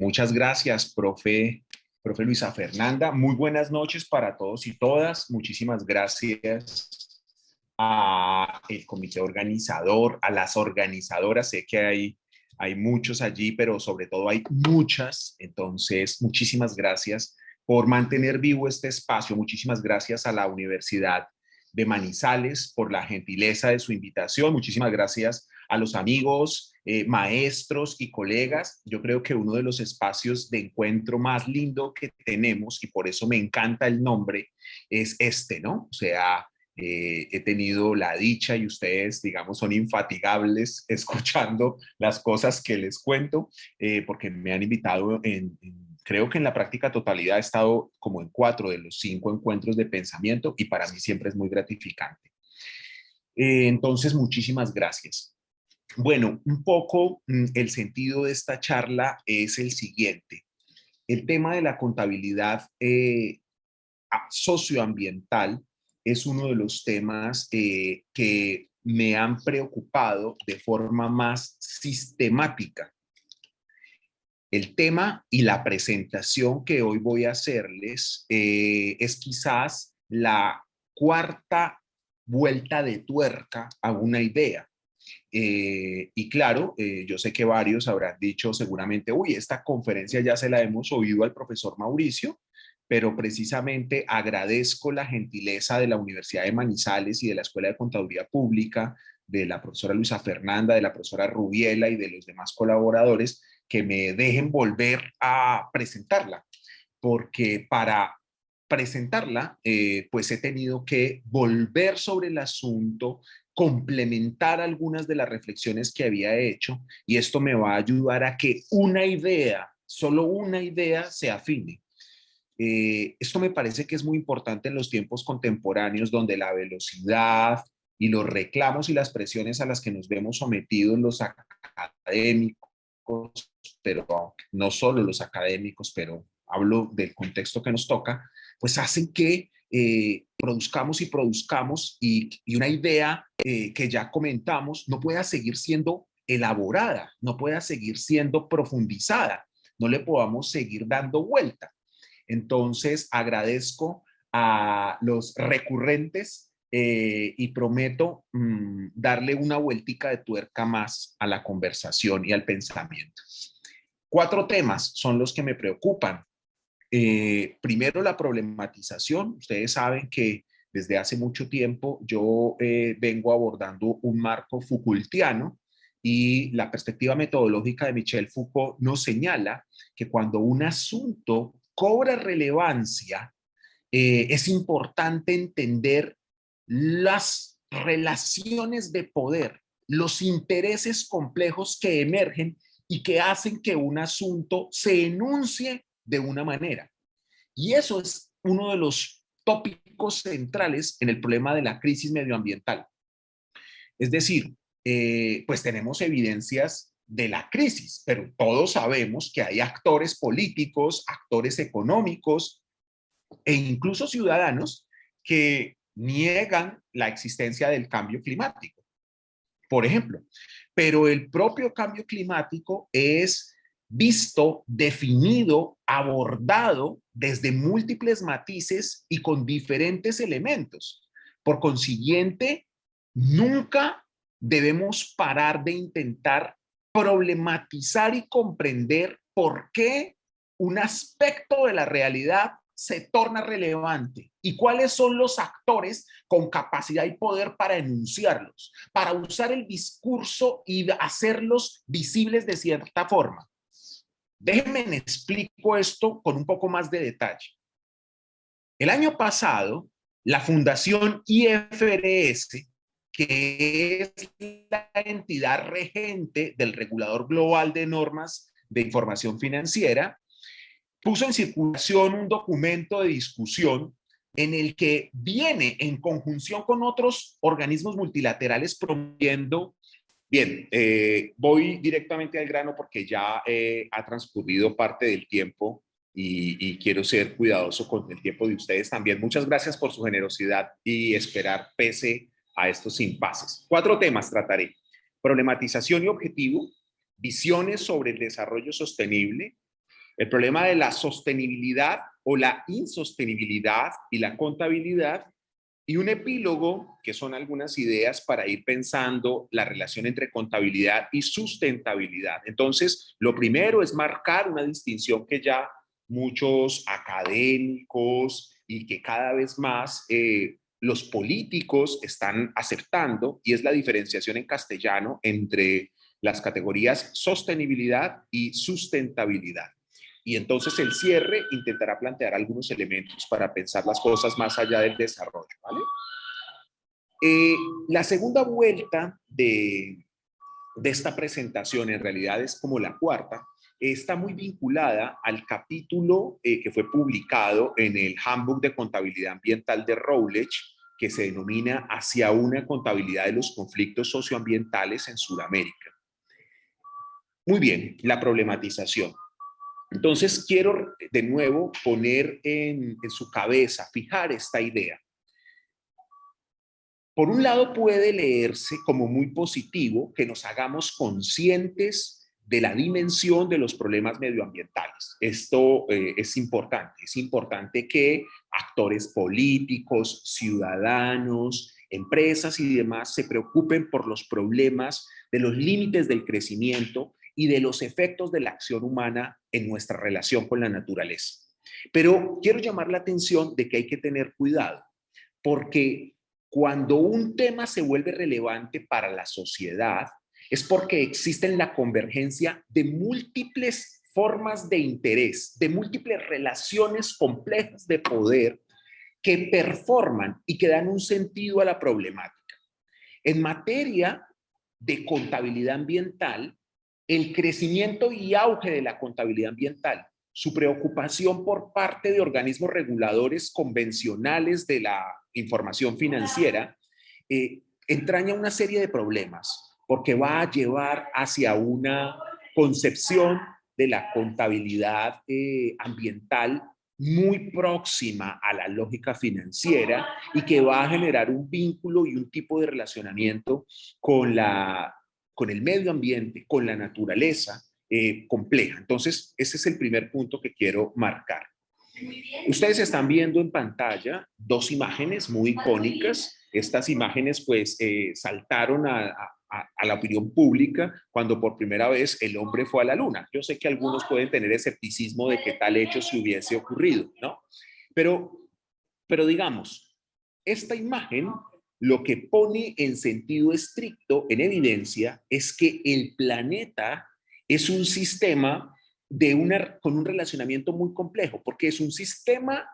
Muchas gracias, profe Luisa Fernanda. Muy buenas noches para todos y todas. Muchísimas gracias a el comité organizador, a las organizadoras. Sé que hay muchos allí, pero sobre todo hay muchas. Entonces, muchísimas gracias por mantener vivo este espacio. Muchísimas gracias a la Universidad de Manizales por la gentileza de su invitación. Muchísimas gracias a los amigos, maestros y colegas. Yo creo que uno de los espacios de encuentro más lindo que tenemos, y por eso me encanta el nombre, es este, ¿no? O sea, he tenido la dicha y ustedes, digamos, son infatigables escuchando las cosas que les cuento, porque me han invitado creo que en la práctica totalidad he estado como en 4 de los 5 encuentros de pensamiento y para mí siempre es muy gratificante. Entonces, muchísimas gracias. Bueno, un poco el sentido de esta charla es el siguiente. El tema de la contabilidad socioambiental es uno de los temas que me han preocupado de forma más sistemática. El tema y la presentación que hoy voy a hacerles es quizás la cuarta vuelta de tuerca a una idea. Y claro, yo sé que varios habrán dicho seguramente, uy, esta conferencia ya se la hemos oído al profesor Mauricio, pero precisamente agradezco la gentileza de la Universidad de Manizales y de la Escuela de Contaduría Pública, de la profesora Luisa Fernanda, de la profesora Rubiela y de los demás colaboradores que me dejen volver a presentarla, porque para presentarla, pues he tenido que volver sobre el asunto, complementar algunas de las reflexiones que había hecho, y esto me va a ayudar a que una idea, solo una idea, se afine. Esto me parece que es muy importante en los tiempos contemporáneos, donde la velocidad y los reclamos y las presiones a las que nos vemos sometidos los académicos, pero no solo los académicos, pero hablo del contexto que nos toca, pues hacen que produzcamos y produzcamos y una idea que ya comentamos no pueda seguir siendo elaborada, no pueda seguir siendo profundizada, no le podamos seguir dando vuelta. Entonces, agradezco a los recurrentes y prometo darle una vueltica de tuerca más a la conversación y al pensamiento. 4 temas son los que me preocupan. Primero, la problematización. Ustedes saben que desde hace mucho tiempo yo vengo abordando un marco Foucaultiano y la perspectiva metodológica de Michel Foucault nos señala que cuando un asunto cobra relevancia, es importante entender las relaciones de poder, los intereses complejos que emergen y que hacen que un asunto se enuncie de una manera. Y eso es uno de los tópicos centrales en el problema de la crisis medioambiental. Es decir, pues tenemos evidencias de la crisis, pero todos sabemos que hay actores políticos, actores económicos e incluso ciudadanos que niegan la existencia del cambio climático, por ejemplo. Pero el propio cambio climático es visto, definido, abordado desde múltiples matices y con diferentes elementos. Por consiguiente, nunca debemos parar de intentar problematizar y comprender por qué un aspecto de la realidad se torna relevante y cuáles son los actores con capacidad y poder para enunciarlos, para usar el discurso y hacerlos visibles de cierta forma. Déjenme explico esto con un poco más de detalle. El año pasado, la Fundación IFRS, que es la entidad regente del Regulador Global de Normas de Información Financiera, puso en circulación un documento de discusión en el que viene en conjunción con otros organismos multilaterales promoviendo. Bien, voy directamente al grano porque ya ha transcurrido parte del tiempo y quiero ser cuidadoso con el tiempo de ustedes también. Muchas gracias por su generosidad y esperar pese a estos impases. 4 temas trataré: problematización y objetivo, visiones sobre el desarrollo sostenible, el problema de la sostenibilidad o la insostenibilidad y la contabilidad, y un epílogo, que son algunas ideas para ir pensando la relación entre contabilidad y sustentabilidad. Entonces, lo primero es marcar una distinción que ya muchos académicos y que cada vez más los políticos están aceptando, y es la diferenciación en castellano entre las categorías sostenibilidad y sustentabilidad. Y entonces el cierre intentará plantear algunos elementos para pensar las cosas más allá del desarrollo, ¿vale? La segunda vuelta de esta presentación, en realidad es como la cuarta, está muy vinculada al capítulo que fue publicado en el Handbook de Contabilidad Ambiental de Routledge, que se denomina Hacia una contabilidad de los conflictos socioambientales en Sudamérica. Muy bien, la problematización. Entonces, quiero de nuevo poner en su cabeza, fijar esta idea. Por un lado, puede leerse como muy positivo que nos hagamos conscientes de la dimensión de los problemas medioambientales. Esto es importante que actores políticos, ciudadanos, empresas y demás se preocupen por los problemas de los límites del crecimiento y de los efectos de la acción humana en nuestra relación con la naturaleza. Pero quiero llamar la atención de que hay que tener cuidado, porque cuando un tema se vuelve relevante para la sociedad, es porque existen la convergencia de múltiples formas de interés, de múltiples relaciones complejas de poder que performan y que dan un sentido a la problemática. En materia de contabilidad ambiental, el crecimiento y auge de la contabilidad ambiental, su preocupación por parte de organismos reguladores convencionales de la información financiera, entraña una serie de problemas, porque va a llevar hacia una concepción de la contabilidad ambiental muy próxima a la lógica financiera y que va a generar un vínculo y un tipo de relacionamiento con el medio ambiente, con la naturaleza compleja. Entonces, ese es el primer punto que quiero marcar. Ustedes están viendo en pantalla dos imágenes muy icónicas. Estas imágenes pues saltaron a la opinión pública cuando por primera vez el hombre fue a la luna. Yo sé que algunos pueden tener escepticismo de que tal hecho se hubiese ocurrido, ¿no? Pero digamos, esta imagen lo que pone en sentido estricto, en evidencia, es que el planeta es un sistema con un relacionamiento muy complejo, porque es un sistema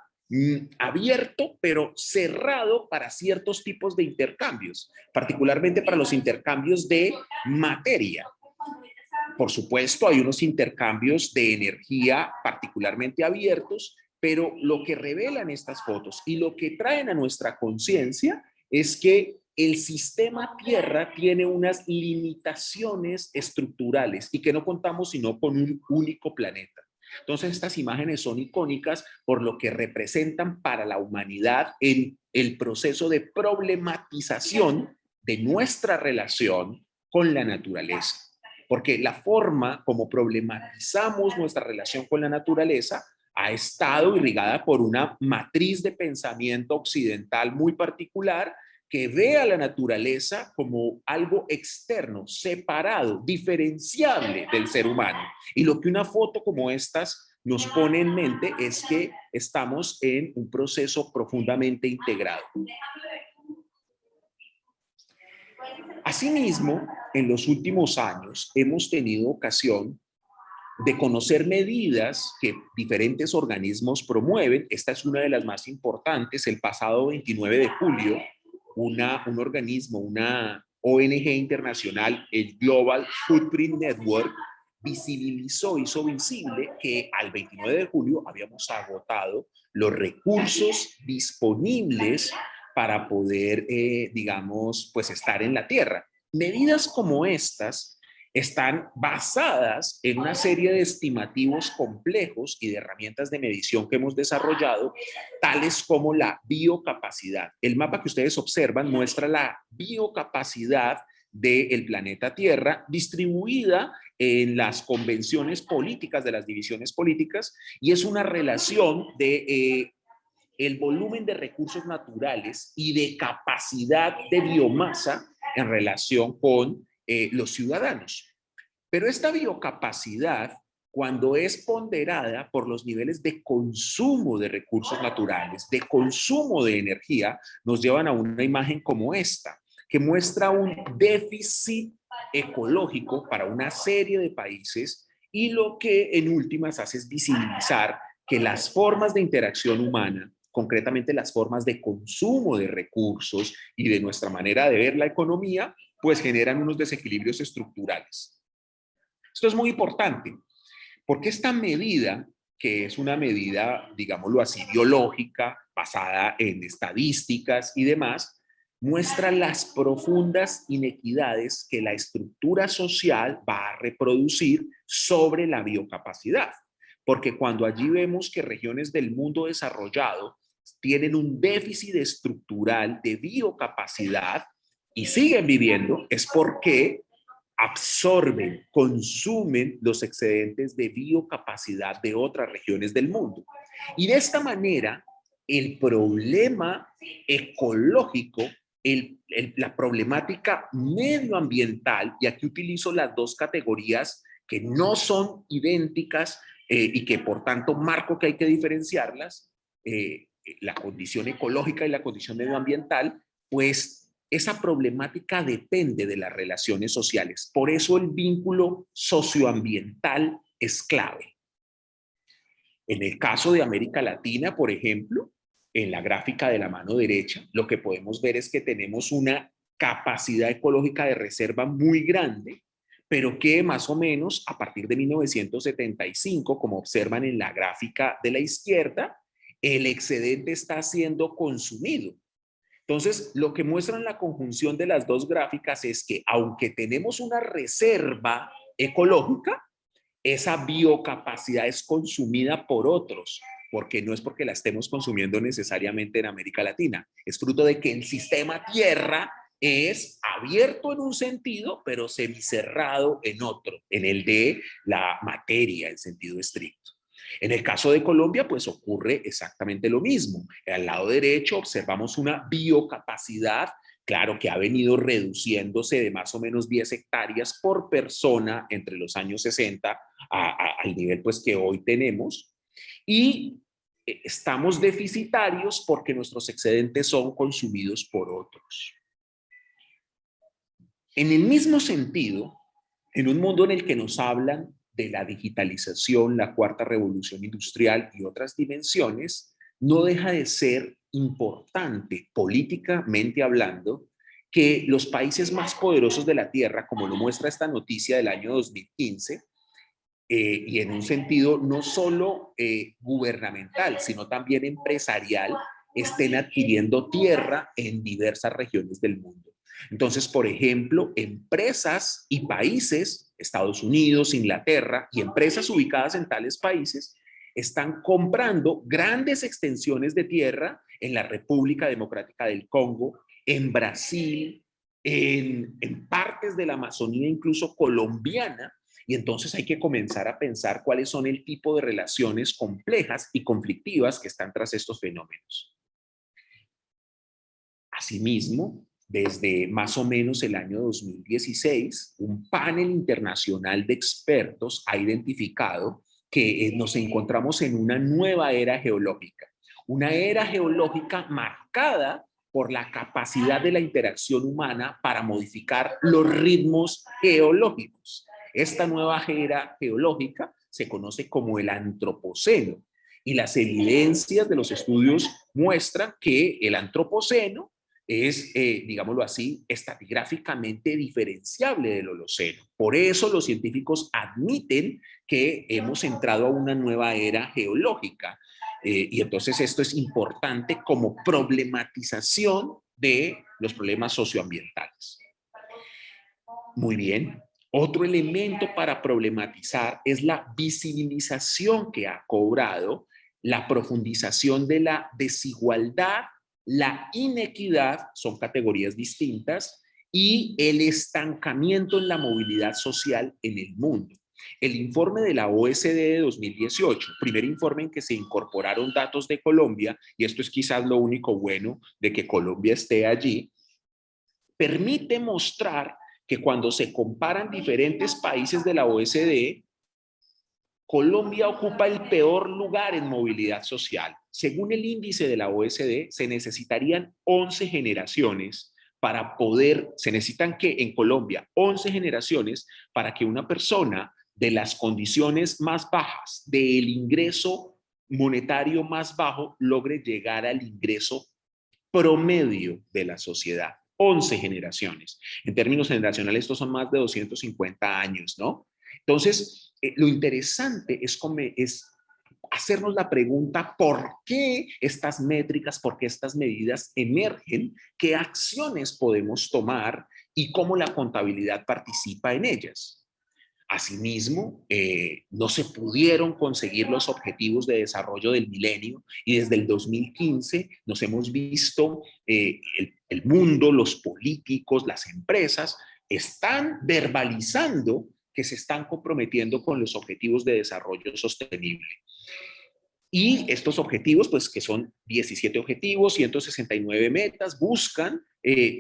abierto, pero cerrado para ciertos tipos de intercambios, particularmente para los intercambios de materia. Por supuesto, hay unos intercambios de energía particularmente abiertos, pero lo que revelan estas fotos y lo que traen a nuestra conciencia es que el sistema Tierra tiene unas limitaciones estructurales y que no contamos sino con un único planeta. Entonces, estas imágenes son icónicas por lo que representan para la humanidad en el proceso de problematización de nuestra relación con la naturaleza. Porque la forma como problematizamos nuestra relación con la naturaleza ha estado irrigada por una matriz de pensamiento occidental muy particular que ve a la naturaleza como algo externo, separado, diferenciable del ser humano. Y lo que una foto como estas nos pone en mente es que estamos en un proceso profundamente integrado. Asimismo, en los últimos años hemos tenido ocasión de conocer medidas que diferentes organismos promueven. Esta es una de las más importantes. El pasado 29 de julio, un organismo, una ONG internacional, el Global Footprint Network, hizo visible que al 29 de julio habíamos agotado los recursos disponibles para poder, digamos, pues estar en la Tierra. Medidas como estas están basadas en una serie de estimativos complejos y de herramientas de medición que hemos desarrollado, tales como la biocapacidad. El mapa que ustedes observan muestra la biocapacidad del planeta Tierra, distribuida en las convenciones políticas de las divisiones políticas, y es una relación de el volumen de recursos naturales y de capacidad de biomasa en relación con los ciudadanos. Pero esta biocapacidad, cuando es ponderada por los niveles de consumo de recursos naturales, de consumo de energía, nos llevan a una imagen como esta, que muestra un déficit ecológico para una serie de países, y lo que en últimas hace es visibilizar que las formas de interacción humana, concretamente las formas de consumo de recursos y de nuestra manera de ver la economía, pues generan unos desequilibrios estructurales. Esto es muy importante, porque esta medida, que es una medida, digámoslo así, biológica, basada en estadísticas y demás, muestra las profundas inequidades que la estructura social va a reproducir sobre la biocapacidad. Porque cuando allí vemos que regiones del mundo desarrollado tienen un déficit estructural de biocapacidad y siguen viviendo, es porque absorben, consumen los excedentes de biocapacidad de otras regiones del mundo. Y de esta manera, el problema ecológico, la problemática medioambiental, y aquí utilizo las dos categorías que no son idénticas y que por tanto marco que hay que diferenciarlas, la condición ecológica y la condición medioambiental, pues esa problemática depende de las relaciones sociales. Por eso el vínculo socioambiental es clave. En el caso de América Latina, por ejemplo, en la gráfica de la mano derecha, lo que podemos ver es que tenemos una capacidad ecológica de reserva muy grande, pero que más o menos a partir de 1975, como observan en la gráfica de la izquierda, el excedente está siendo consumido. Entonces, lo que muestran la conjunción de las dos gráficas es que aunque tenemos una reserva ecológica, esa biocapacidad es consumida por otros, porque no es porque la estemos consumiendo necesariamente en América Latina, es fruto de que el sistema Tierra es abierto en un sentido, pero semicerrado en otro, en el de la materia en sentido estricto. En el caso de Colombia, pues ocurre exactamente lo mismo. Al lado derecho observamos una biocapacidad, claro, que ha venido reduciéndose de más o menos 10 hectáreas por persona entre los años 60 al nivel pues que hoy tenemos, y estamos deficitarios porque nuestros excedentes son consumidos por otros. En el mismo sentido, en un mundo en el que nos hablan de la digitalización, la cuarta revolución industrial y otras dimensiones, no deja de ser importante, políticamente hablando, que los países más poderosos de la Tierra, como lo muestra esta noticia del año 2015, y en un sentido no solo gubernamental, sino también empresarial, estén adquiriendo tierra en diversas regiones del mundo. Entonces, por ejemplo, empresas y países, Estados Unidos, Inglaterra, y empresas ubicadas en tales países, están comprando grandes extensiones de tierra en la República Democrática del Congo, en Brasil, en partes de la Amazonía, incluso colombiana, y entonces hay que comenzar a pensar cuáles son el tipo de relaciones complejas y conflictivas que están tras estos fenómenos. Asimismo, desde más o menos el año 2016, un panel internacional de expertos ha identificado que nos encontramos en una nueva era geológica marcada por la capacidad de la interacción humana para modificar los ritmos geológicos. Esta nueva era geológica se conoce como el antropoceno, y las evidencias de los estudios muestran que el antropoceno es, digámoslo así, estratigráficamente diferenciable del Holoceno. Por eso los científicos admiten que hemos entrado a una nueva era geológica. Y entonces esto es importante como problematización de los problemas socioambientales. Muy bien. Otro elemento para problematizar es la visibilización que ha cobrado la profundización de la desigualdad, la inequidad, son categorías distintas, y el estancamiento en la movilidad social en el mundo. El informe de la OSD de 2018, primer informe en que se incorporaron datos de Colombia, y esto es quizás lo único bueno de que Colombia esté allí, permite mostrar que cuando se comparan diferentes países de la OSD, Colombia ocupa el peor lugar en movilidad social. Según el índice de la OSD, se necesitarían 11 generaciones para poder, se necesitan que en Colombia 11 generaciones para que una persona de las condiciones más bajas, del ingreso monetario más bajo, logre llegar al ingreso promedio de la sociedad. 11 generaciones. En términos generacionales, estos son más de 250 años, ¿no? Entonces, lo interesante es hacernos la pregunta, ¿por qué estas métricas, por qué estas medidas emergen? ¿Qué acciones podemos tomar y cómo la contabilidad participa en ellas? Asimismo, no se pudieron conseguir los objetivos de desarrollo del milenio y desde el 2015 nos hemos visto el mundo, los políticos, las empresas están verbalizando que se están comprometiendo con los objetivos de desarrollo sostenible. Y estos objetivos, pues que son 17 objetivos, 169 metas, buscan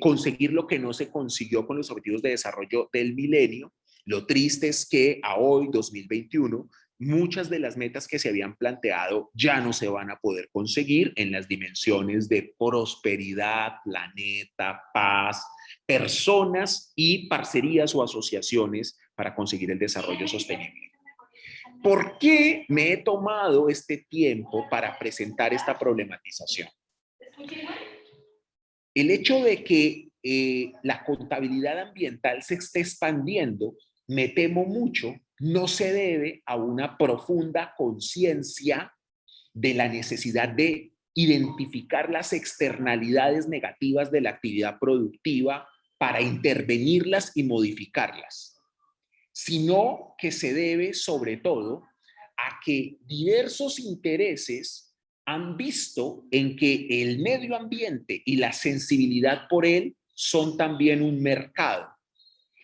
conseguir lo que no se consiguió con los objetivos de desarrollo del milenio. Lo triste es que a hoy, 2021, muchas de las metas que se habían planteado ya no se van a poder conseguir en las dimensiones de prosperidad, planeta, paz, personas y parcerías o asociaciones para conseguir el desarrollo sostenible. ¿Por qué me he tomado este tiempo para presentar esta problematización? El hecho de que la contabilidad ambiental se esté expandiendo, me temo mucho, no se debe a una profunda conciencia de la necesidad de identificar las externalidades negativas de la actividad productiva para intervenirlas y modificarlas, sino que se debe sobre todo a que diversos intereses han visto en que el medio ambiente y la sensibilidad por él son también un mercado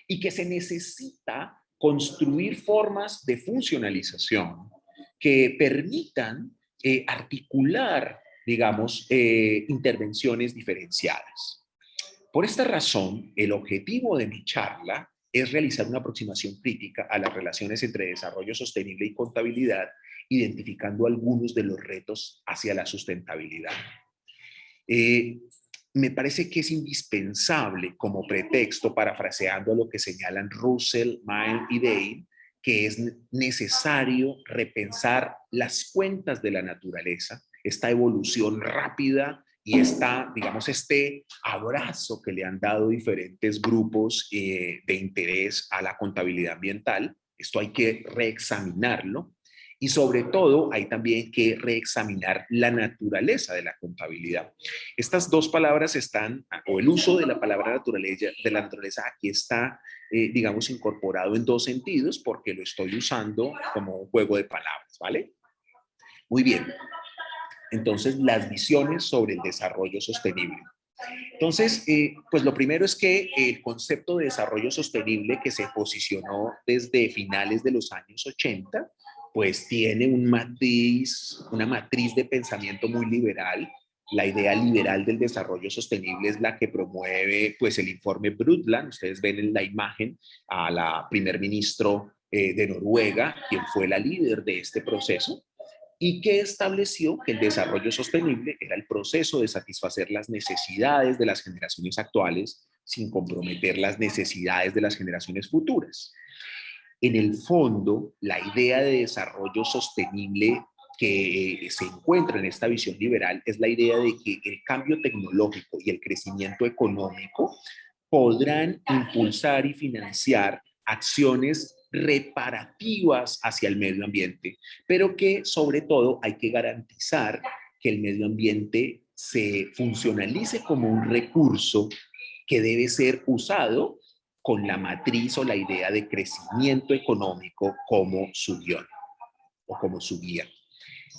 y que se necesita construir formas de funcionalización que permitan articular, digamos, intervenciones diferenciadas. Por esta razón, el objetivo de mi charla es realizar una aproximación crítica a las relaciones entre desarrollo sostenible y contabilidad, identificando algunos de los retos hacia la sustentabilidad. Me parece que es indispensable como pretexto, parafraseando lo que señalan Russell, Mine y Day, que es necesario repensar las cuentas de la naturaleza, esta evolución rápida y digamos, este abrazo que le han dado diferentes grupos de interés a la contabilidad ambiental. Esto hay que reexaminarlo. Y sobre todo, hay también que reexaminar la naturaleza de la contabilidad. Estas dos palabras están, o el uso de la palabra naturaleza aquí está, digamos, incorporado en dos sentidos, porque lo estoy usando como un juego de palabras, ¿vale? Muy bien. Entonces, las visiones sobre el desarrollo sostenible. Entonces, pues lo primero es que el concepto de desarrollo sostenible que se posicionó desde finales de los años 80, pues tiene una matriz de pensamiento muy liberal. La idea liberal del desarrollo sostenible es la que promueve pues el informe Brundtland. Ustedes ven en la imagen a la primer ministro de Noruega, quien fue la líder de este proceso, y que estableció que el desarrollo sostenible era el proceso de satisfacer las necesidades de las generaciones actuales sin comprometer las necesidades de las generaciones futuras. En el fondo, la idea de desarrollo sostenible que se encuentra en esta visión liberal es la idea de que el cambio tecnológico y el crecimiento económico podrán impulsar y financiar acciones reparativas hacia el medio ambiente, pero que sobre todo hay que garantizar que el medio ambiente se funcionalice como un recurso que debe ser usado con la matriz o la idea de crecimiento económico como su guión o como su guía.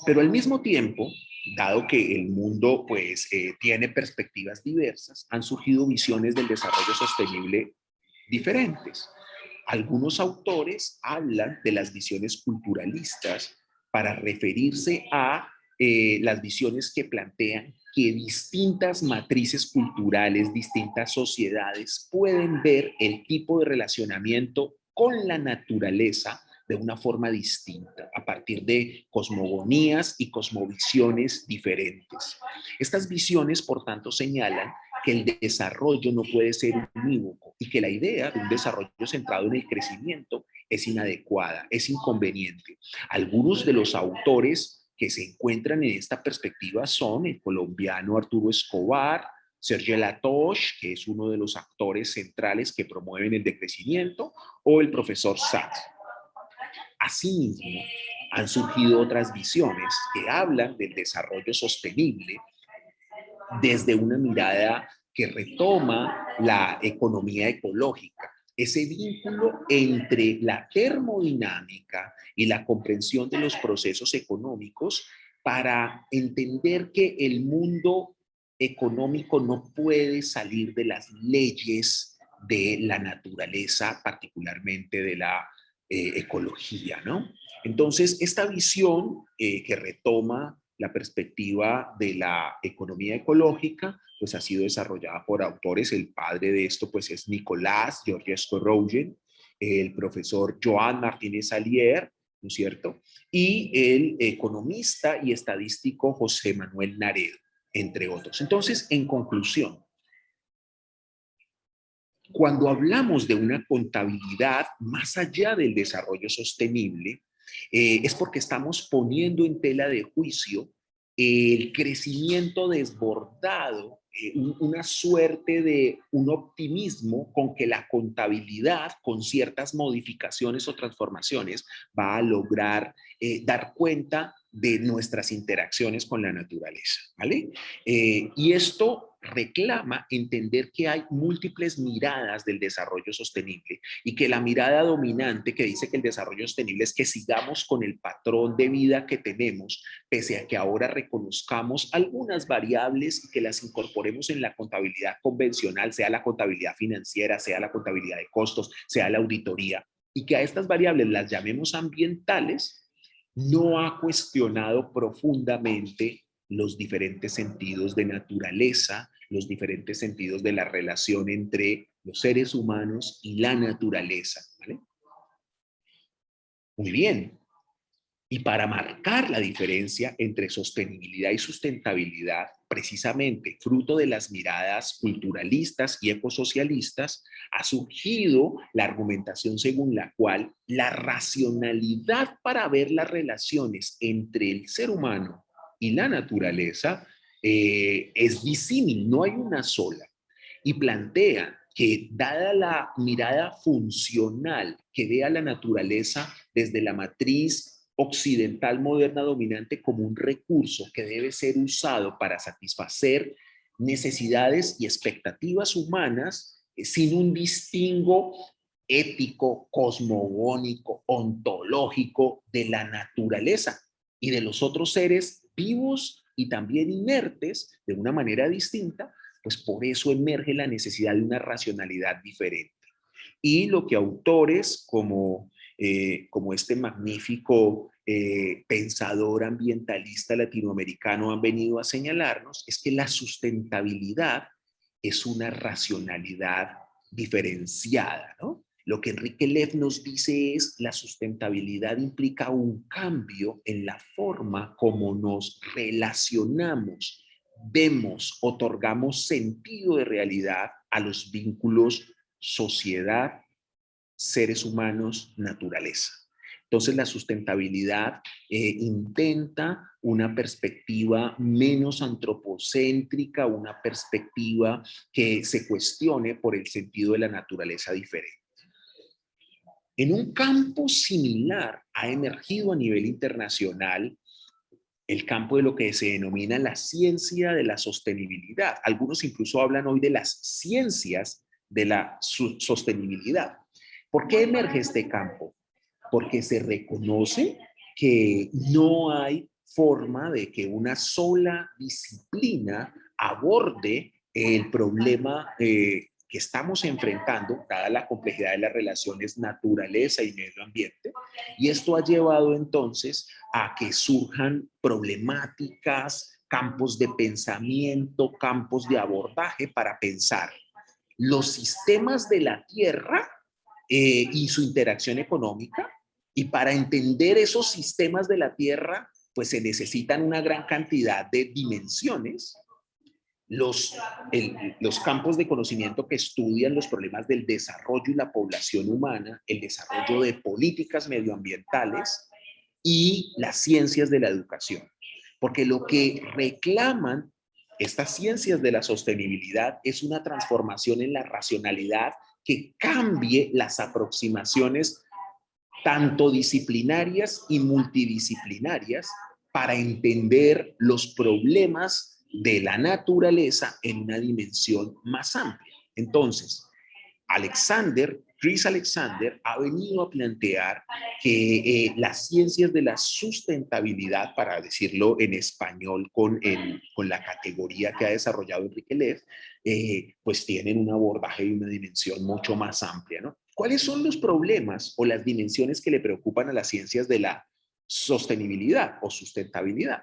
Pero al mismo tiempo, dado que el mundo pues tiene perspectivas diversas, han surgido visiones del desarrollo sostenible diferentes. Algunos autores hablan de las visiones culturalistas para referirse a las visiones que plantean que distintas matrices culturales, distintas sociedades pueden ver el tipo de relacionamiento con la naturaleza de una forma distinta, a partir de cosmogonías y cosmovisiones diferentes. Estas visiones, por tanto, señalan que el desarrollo no puede ser unívoco y que la idea de un desarrollo centrado en el crecimiento es inadecuada, es inconveniente. Algunos de los autores que se encuentran en esta perspectiva son el colombiano Arturo Escobar, Serge Latoche, que es uno de los actores centrales que promueven el decrecimiento, o el profesor Sachs. Asimismo, han surgido otras visiones que hablan del desarrollo sostenible desde una mirada que retoma la economía ecológica, ese vínculo entre la termodinámica y la comprensión de los procesos económicos para entender que el mundo económico no puede salir de las leyes de la naturaleza, particularmente de la ecología, ¿no? Entonces, esta visión que retoma la perspectiva de la economía ecológica, pues ha sido desarrollada por autores. El padre de esto, pues es Nicolás Georgescu-Roegen, el profesor Joan Martínez Alier, ¿no es cierto? Y el economista y estadístico José Manuel Naredo, entre otros. Entonces, en conclusión, cuando hablamos de una contabilidad más allá del desarrollo sostenible, es porque estamos poniendo en tela de juicio el crecimiento desbordado, una suerte de un optimismo con que la contabilidad, con ciertas modificaciones o transformaciones, va a lograr dar cuenta de nuestras interacciones con la naturaleza, ¿vale? Y esto reclama entender que hay múltiples miradas del desarrollo sostenible y que la mirada dominante que dice que el desarrollo sostenible es que sigamos con el patrón de vida que tenemos, pese a que ahora reconozcamos algunas variables y que las incorporemos en la contabilidad convencional, sea la contabilidad financiera, sea la contabilidad de costos, sea la auditoría, y que a estas variables las llamemos ambientales, no ha cuestionado profundamente los diferentes sentidos de naturaleza, los diferentes sentidos de la relación entre los seres humanos y la naturaleza, ¿vale? Muy bien. Y para marcar la diferencia entre sostenibilidad y sustentabilidad, precisamente fruto de las miradas culturalistas y ecosocialistas, ha surgido la argumentación según la cual la racionalidad para ver las relaciones entre el ser humano y la naturaleza es disímil, no hay una sola. Y plantea que dada la mirada funcional que ve a la naturaleza desde la matriz occidental moderna dominante como un recurso que debe ser usado para satisfacer necesidades y expectativas humanas sin un distingo ético, cosmogónico, ontológico de la naturaleza y de los otros seres vivos y también inertes de una manera distinta, pues por eso emerge la necesidad de una racionalidad diferente. Y lo que autores como este magnífico pensador ambientalista latinoamericano han venido a señalarnos es que la sustentabilidad es una racionalidad diferenciada, ¿no? Lo que Enrique Leff nos dice es la sustentabilidad implica un cambio en la forma como nos relacionamos, vemos, otorgamos sentido de realidad a los vínculos sociedad, seres humanos, naturaleza. Entonces la sustentabilidad intenta una perspectiva menos antropocéntrica, una perspectiva que se cuestione por el sentido de la naturaleza diferente. En un campo similar ha emergido a nivel internacional el campo de lo que se denomina la ciencia de la sostenibilidad. Algunos incluso hablan hoy de las ciencias de la sostenibilidad. ¿Por qué emerge este campo? Porque se reconoce que no hay forma de que una sola disciplina aborde el problema que estamos enfrentando, dada la complejidad de las relaciones naturaleza y medio ambiente, y esto ha llevado entonces a que surjan problemáticas, campos de pensamiento, campos de abordaje para pensar los sistemas de la Tierra y su interacción económica. Y para entender esos sistemas de la Tierra, pues se necesitan una gran cantidad de dimensiones. Los campos de conocimiento que estudian los problemas del desarrollo y la población humana, el desarrollo de políticas medioambientales y las ciencias de la educación. Porque lo que reclaman estas ciencias de la sostenibilidad es una transformación en la racionalidad que cambie las aproximaciones tanto disciplinarias y multidisciplinarias para entender los problemas de la naturaleza en una dimensión más amplia. Entonces, Chris Alexander ha venido a plantear que las ciencias de la sustentabilidad, para decirlo en español con la categoría que ha desarrollado Enrique Leff, pues tienen un abordaje y una dimensión mucho más amplia, ¿no? ¿Cuáles son los problemas o las dimensiones que le preocupan a las ciencias de la sostenibilidad o sustentabilidad?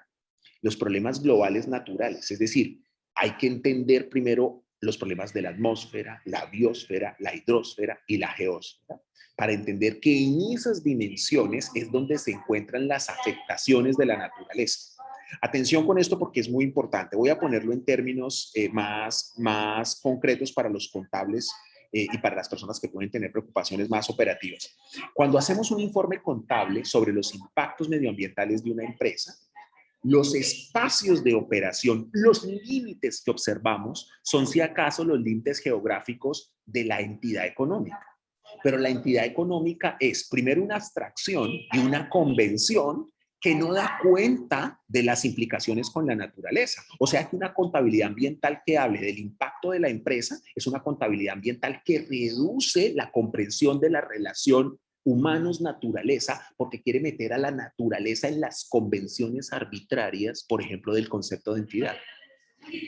Los problemas globales naturales, es decir, hay que entender primero los problemas de la atmósfera, la biosfera, la hidrosfera y la geósfera, para entender que en esas dimensiones es donde se encuentran las afectaciones de la naturaleza. Atención con esto porque es muy importante. Voy a ponerlo en términos más concretos para los contables y para las personas que pueden tener preocupaciones más operativas. Cuando hacemos un informe contable sobre los impactos medioambientales de una empresa, los espacios de operación, los límites que observamos son si acaso los límites geográficos de la entidad económica. Pero la entidad económica es primero una abstracción y una convención que no da cuenta de las implicaciones con la naturaleza. O sea que una contabilidad ambiental que hable del impacto de la empresa es una contabilidad ambiental que reduce la comprensión de la relación humanos-naturaleza, porque quiere meter a la naturaleza en las convenciones arbitrarias, por ejemplo, del concepto de entidad.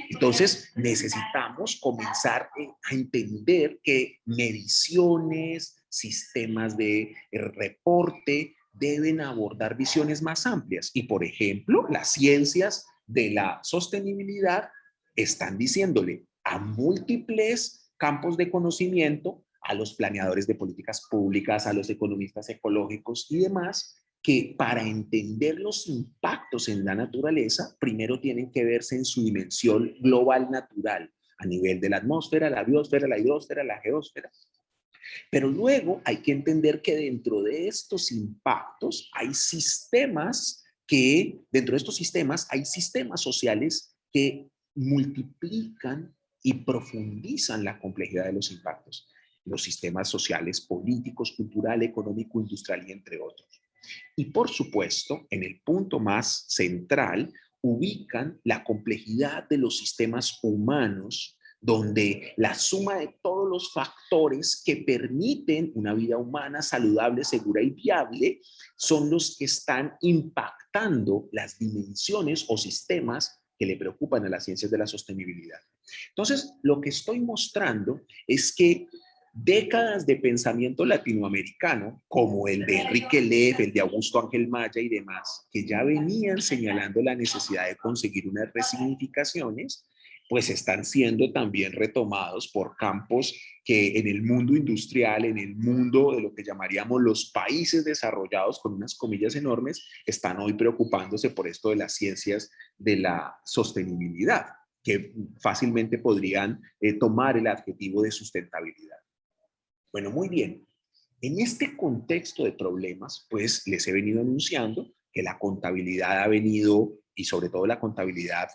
Entonces, necesitamos comenzar a entender que mediciones, sistemas de reporte deben abordar visiones más amplias. Y, por ejemplo, las ciencias de la sostenibilidad están diciéndole a múltiples campos de conocimiento, a los planeadores de políticas públicas, a los economistas ecológicos y demás, que para entender los impactos en la naturaleza, primero tienen que verse en su dimensión global natural, a nivel de la atmósfera, la biosfera, la hidrosfera, la geósfera. Pero luego hay que entender que dentro de estos impactos hay sistemas dentro de estos sistemas hay sistemas sociales que multiplican y profundizan la complejidad de los impactos. Los sistemas sociales, políticos, cultural, económico, industrial y entre otros. Y por supuesto, en el punto más central, ubican la complejidad de los sistemas humanos, donde la suma de todos los factores que permiten una vida humana saludable, segura y viable son los que están impactando las dimensiones o sistemas que le preocupan a las ciencias de la sostenibilidad. Entonces, lo que estoy mostrando es que décadas de pensamiento latinoamericano, como el de Enrique Leff, el de Augusto Ángel Maya y demás, que ya venían señalando la necesidad de conseguir unas resignificaciones, pues están siendo también retomados por campos que en el mundo industrial, en el mundo de lo que llamaríamos los países desarrollados, con unas comillas enormes, están hoy preocupándose por esto de las ciencias de la sostenibilidad, que fácilmente podrían tomar el adjetivo de sustentabilidad. Bueno, muy bien. En este contexto de problemas, pues les he venido anunciando que la contabilidad ha venido, y sobre todo la contabilidad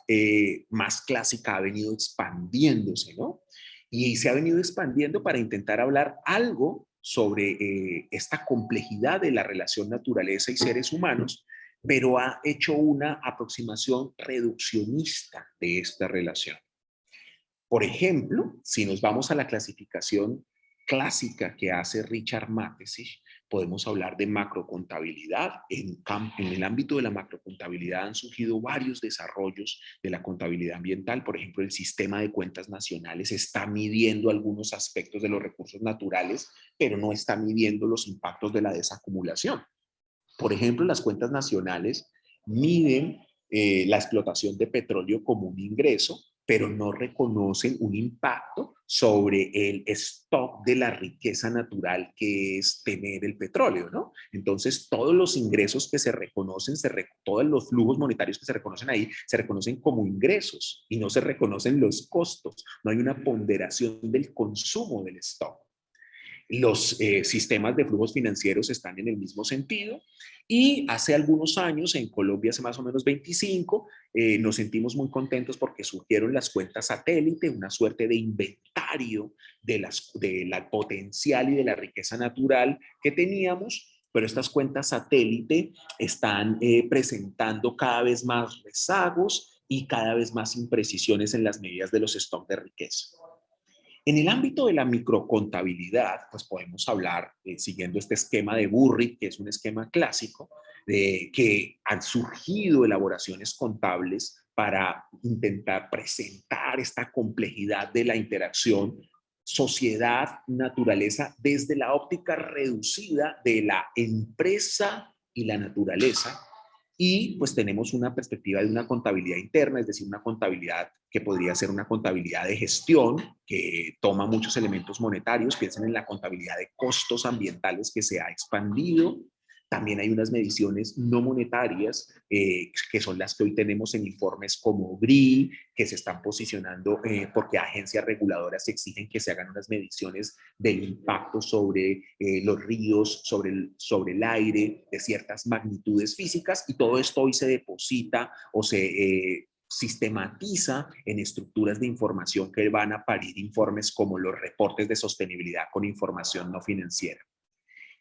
más clásica, ha venido expandiéndose, ¿no? Y se ha venido expandiendo para intentar hablar algo sobre esta complejidad de la relación naturaleza y seres humanos, pero ha hecho una aproximación reduccionista de esta relación. Por ejemplo, si nos vamos a la clasificación clásica que hace Richard Mattessich, Podemos hablar de macrocontabilidad. En el ámbito de la macrocontabilidad han surgido varios desarrollos de la contabilidad ambiental. Por ejemplo, el sistema de cuentas nacionales está midiendo algunos aspectos de los recursos naturales, pero no está midiendo los impactos de la desacumulación. Por ejemplo, las cuentas nacionales miden la explotación de petróleo como un ingreso, pero no reconocen un impacto sobre el stock de la riqueza natural que es tener el petróleo, ¿no? Entonces, todos los ingresos que se reconocen, todos los flujos monetarios que se reconocen ahí, se reconocen como ingresos y no se reconocen los costos. No hay una ponderación del consumo del stock. Los sistemas de flujos financieros están en el mismo sentido y hace algunos años, en Colombia hace más o menos 25, nos sentimos muy contentos porque surgieron las cuentas satélite, una suerte de inventario de la potencial y de la riqueza natural que teníamos, pero estas cuentas satélite están presentando cada vez más rezagos y cada vez más imprecisiones en las medidas de los stocks de riqueza. En el ámbito de la microcontabilidad, pues podemos hablar, siguiendo este esquema de Burri, que es un esquema clásico, de que han surgido elaboraciones contables para intentar presentar esta complejidad de la interacción sociedad-naturaleza desde la óptica reducida de la empresa y la naturaleza. Y pues tenemos una perspectiva de una contabilidad interna, es decir, una contabilidad que podría ser una contabilidad de gestión, que toma muchos elementos monetarios. Piensen en la contabilidad de costos ambientales que se ha expandido. También hay unas mediciones no monetarias, que son las que hoy tenemos en informes como GRI, que se están posicionando porque agencias reguladoras exigen que se hagan unas mediciones del impacto sobre los ríos, sobre el aire, de ciertas magnitudes físicas, y todo esto hoy se deposita o se sistematiza en estructuras de información que van a parir informes como los reportes de sostenibilidad con información no financiera.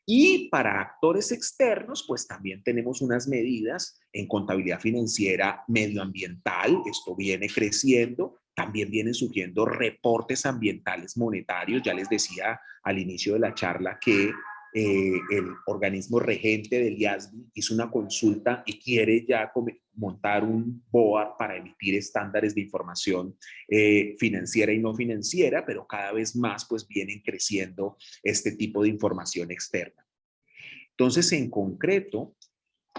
Y para actores externos, pues también tenemos unas medidas en contabilidad financiera medioambiental. Esto viene creciendo. También vienen surgiendo reportes ambientales monetarios. Ya les decía al inicio de la charla que el organismo regente del IASB hizo una consulta y quiere ya montar un BOA para emitir estándares de información financiera y no financiera, pero cada vez más pues vienen creciendo este tipo de información externa. Entonces, en concreto,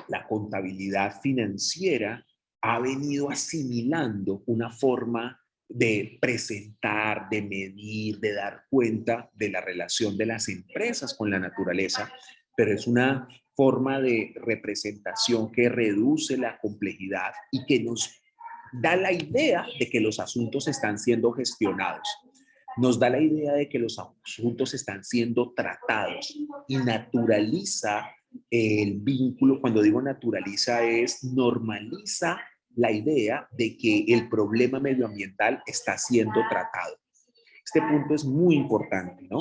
la contabilidad financiera ha venido asimilando una forma de presentar, de medir, de dar cuenta de la relación de las empresas con la naturaleza, pero es una forma de representación que reduce la complejidad y que nos da la idea de que los asuntos están siendo gestionados. Nos da la idea de que los asuntos están siendo tratados y naturaliza el vínculo. Cuando digo naturaliza, es normaliza la idea de que el problema medioambiental está siendo tratado. Este punto es muy importante, ¿no?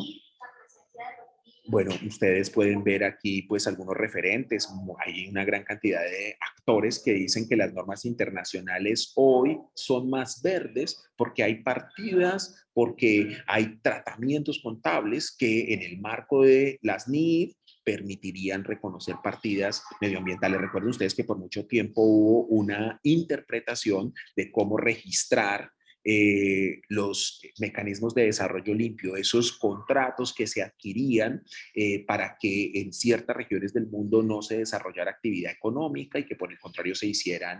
Bueno, ustedes pueden ver aquí pues algunos referentes. Hay una gran cantidad de actores que dicen que las normas internacionales hoy son más verdes porque hay partidas, porque hay tratamientos contables que en el marco de las NIF permitirían reconocer partidas medioambientales. Recuerden ustedes que por mucho tiempo hubo una interpretación de cómo registrar los mecanismos de desarrollo limpio, esos contratos que se adquirían para que en ciertas regiones del mundo no se desarrollara actividad económica y que por el contrario se hicieran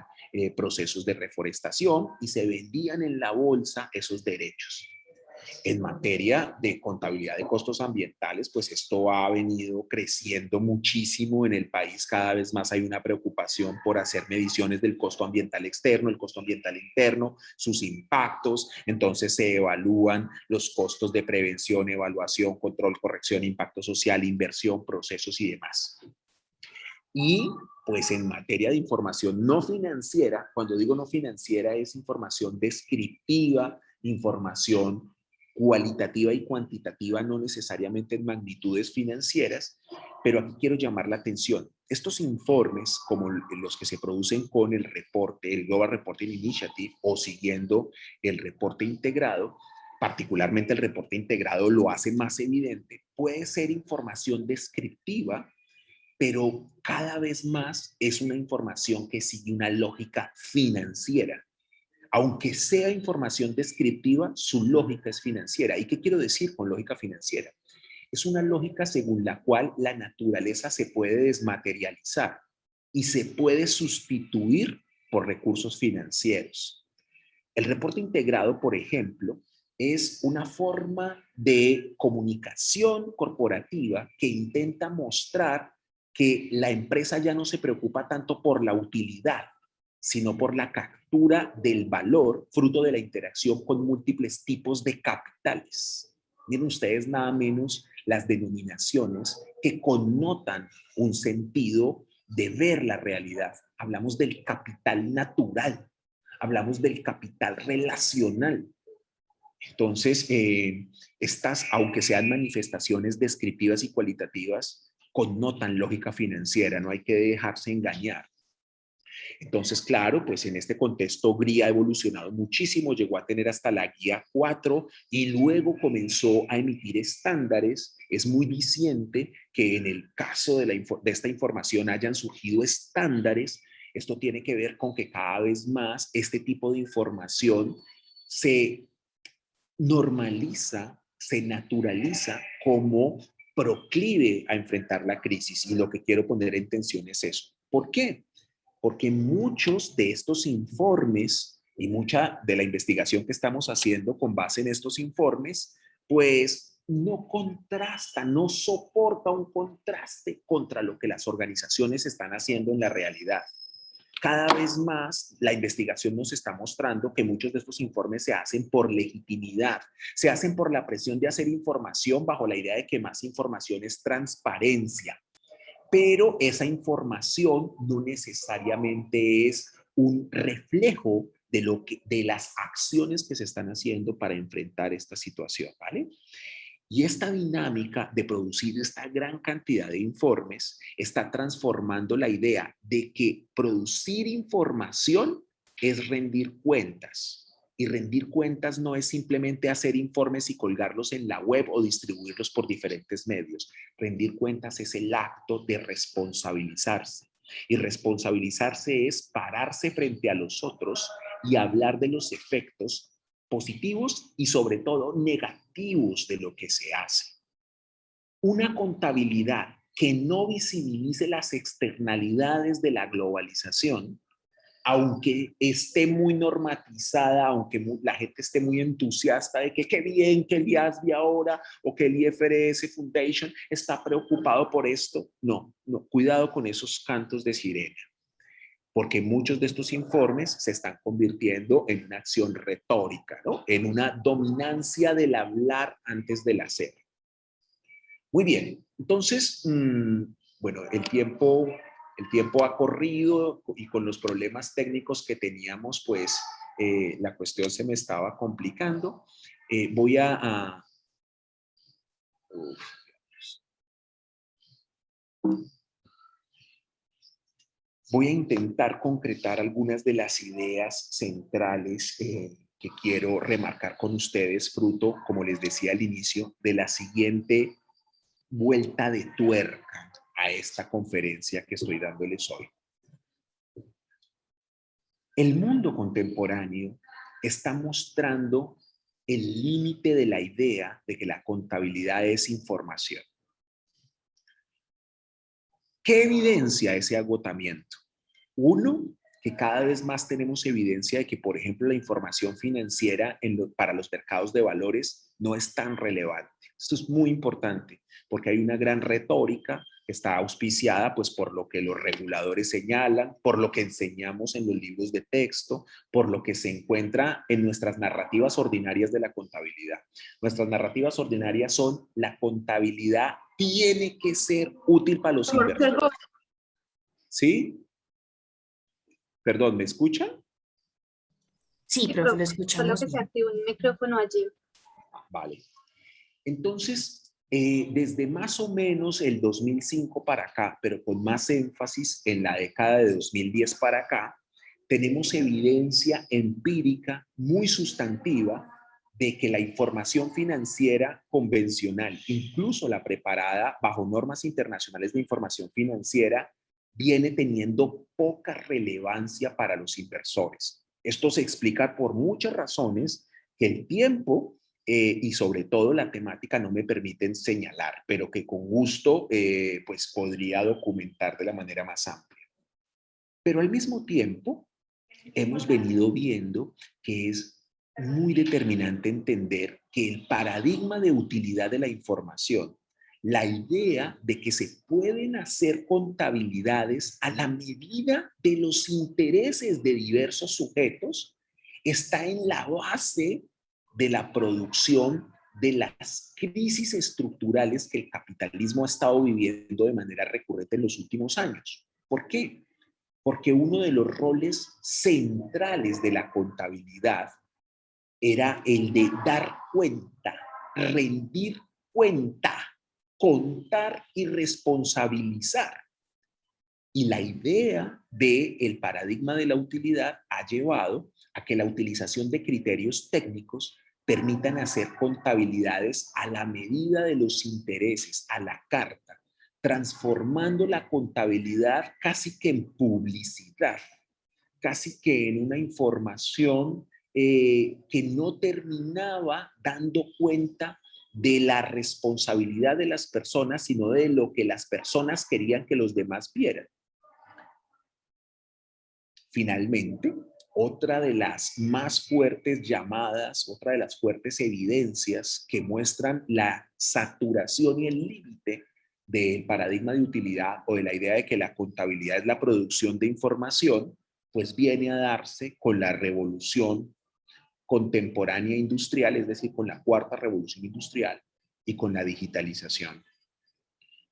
procesos de reforestación y se vendían en la bolsa esos derechos. En materia de contabilidad de costos ambientales, pues esto ha venido creciendo muchísimo en el país. Cada vez más hay una preocupación por hacer mediciones del costo ambiental externo, el costo ambiental interno, sus impactos. Entonces se evalúan los costos de prevención, evaluación, control, corrección, impacto social, inversión, procesos y demás. Y pues en materia de información no financiera, cuando digo no financiera es información descriptiva, información cualitativa y cuantitativa, no necesariamente en magnitudes financieras, pero aquí quiero llamar la atención. Estos informes, como los que se producen con el reporte, el Global Reporting Initiative, o siguiendo el reporte integrado, particularmente el reporte integrado lo hace más evidente, puede ser información descriptiva, pero cada vez más es una información que sigue una lógica financiera. Aunque sea información descriptiva, su lógica es financiera. ¿Y qué quiero decir con lógica financiera? Es una lógica según la cual la naturaleza se puede desmaterializar y se puede sustituir por recursos financieros. El reporte integrado, por ejemplo, es una forma de comunicación corporativa que intenta mostrar que la empresa ya no se preocupa tanto por la utilidad, sino por la captura del valor fruto de la interacción con múltiples tipos de capitales. Miren ustedes nada menos las denominaciones que connotan un sentido de ver la realidad. Hablamos del capital natural, hablamos del capital relacional. Entonces, estas, aunque sean manifestaciones descriptivas y cualitativas, connotan lógica financiera, no hay que dejarse engañar. Entonces, claro, pues en este contexto GRI ha evolucionado muchísimo, llegó a tener hasta la guía 4 y luego comenzó a emitir estándares. Es muy diciente que en el caso de esta información hayan surgido estándares. Esto tiene que ver con que cada vez más este tipo de información se normaliza, se naturaliza como proclive a enfrentar la crisis. Y lo que quiero poner en tensión es eso. ¿Por qué? Porque muchos de estos informes y mucha de la investigación que estamos haciendo con base en estos informes, pues no contrasta, no soporta un contraste contra lo que las organizaciones están haciendo en la realidad. Cada vez más la investigación nos está mostrando que muchos de estos informes se hacen por legitimidad, se hacen por la presión de hacer información bajo la idea de que más información es transparencia. Pero esa información no necesariamente es un reflejo de las acciones que se están haciendo para enfrentar esta situación, ¿vale? Y esta dinámica de producir esta gran cantidad de informes está transformando la idea de que producir información es rendir cuentas. Y rendir cuentas no es simplemente hacer informes y colgarlos en la web o distribuirlos por diferentes medios. Rendir cuentas es el acto de responsabilizarse. Y responsabilizarse es pararse frente a los otros y hablar de los efectos positivos y sobre todo negativos de lo que se hace. Una contabilidad que no visibilice las externalidades de la globalización, aunque esté muy normatizada, aunque la gente esté muy entusiasta de que qué bien que el IASB ahora o que el IFRS Foundation está preocupado por esto, no, cuidado con esos cantos de sirena, porque muchos de estos informes se están convirtiendo en una acción retórica, ¿no? En una dominancia del hablar antes del hacer. Muy bien, entonces, bueno, el tiempo ha corrido y con los problemas técnicos que teníamos, pues la cuestión se me estaba complicando. Voy a intentar concretar algunas de las ideas centrales que quiero remarcar con ustedes, fruto, como les decía al inicio, de la siguiente vuelta de tuerca a esta conferencia que estoy dándoles hoy. El mundo contemporáneo está mostrando el límite de la idea de que la contabilidad es información. ¿Qué evidencia ese agotamiento? Uno, que cada vez más tenemos evidencia de que, por ejemplo, la información financiera para los mercados de valores no es tan relevante. Esto es muy importante porque hay una gran retórica que está auspiciada pues, por lo que los reguladores señalan, por lo que enseñamos en los libros de texto, por lo que se encuentra en nuestras narrativas ordinarias de la contabilidad. Nuestras narrativas ordinarias son: la contabilidad tiene que ser útil para los inversores. ¿Sí? Perdón, ¿me escuchan? Sí, profe, lo escuchamos. Solo que se activó un micrófono allí. Vale. Entonces, desde más o menos el 2005 para acá, pero con más énfasis en la década de 2010 para acá, tenemos evidencia empírica muy sustantiva de que la información financiera convencional, incluso la preparada bajo normas internacionales de información financiera, viene teniendo poca relevancia para los inversores. Esto se explica por muchas razones que el tiempo y sobre todo la temática no me permiten señalar, pero que con gusto pues podría documentar de la manera más amplia. Pero al mismo tiempo hemos venido viendo que es muy determinante entender que el paradigma de utilidad de la información, la idea de que se pueden hacer contabilidades a la medida de los intereses de diversos sujetos, está en la base de la producción de las crisis estructurales que el capitalismo ha estado viviendo de manera recurrente en los últimos años. ¿Por qué? Porque uno de los roles centrales de la contabilidad era el de dar cuenta, rendir cuenta, contar y responsabilizar. Y la idea del paradigma de la utilidad ha llevado a que la utilización de criterios técnicos permitan hacer contabilidades a la medida de los intereses, a la carta, transformando la contabilidad casi que en publicidad, casi que en una información que no terminaba dando cuenta de la responsabilidad de las personas, sino de lo que las personas querían que los demás vieran. Finalmente, otra de las más fuertes llamadas, otra de las fuertes evidencias que muestran la saturación y el límite del paradigma de utilidad o de la idea de que la contabilidad es la producción de información, pues viene a darse con la revolución contemporánea industrial, es decir, con la cuarta revolución industrial y con la digitalización.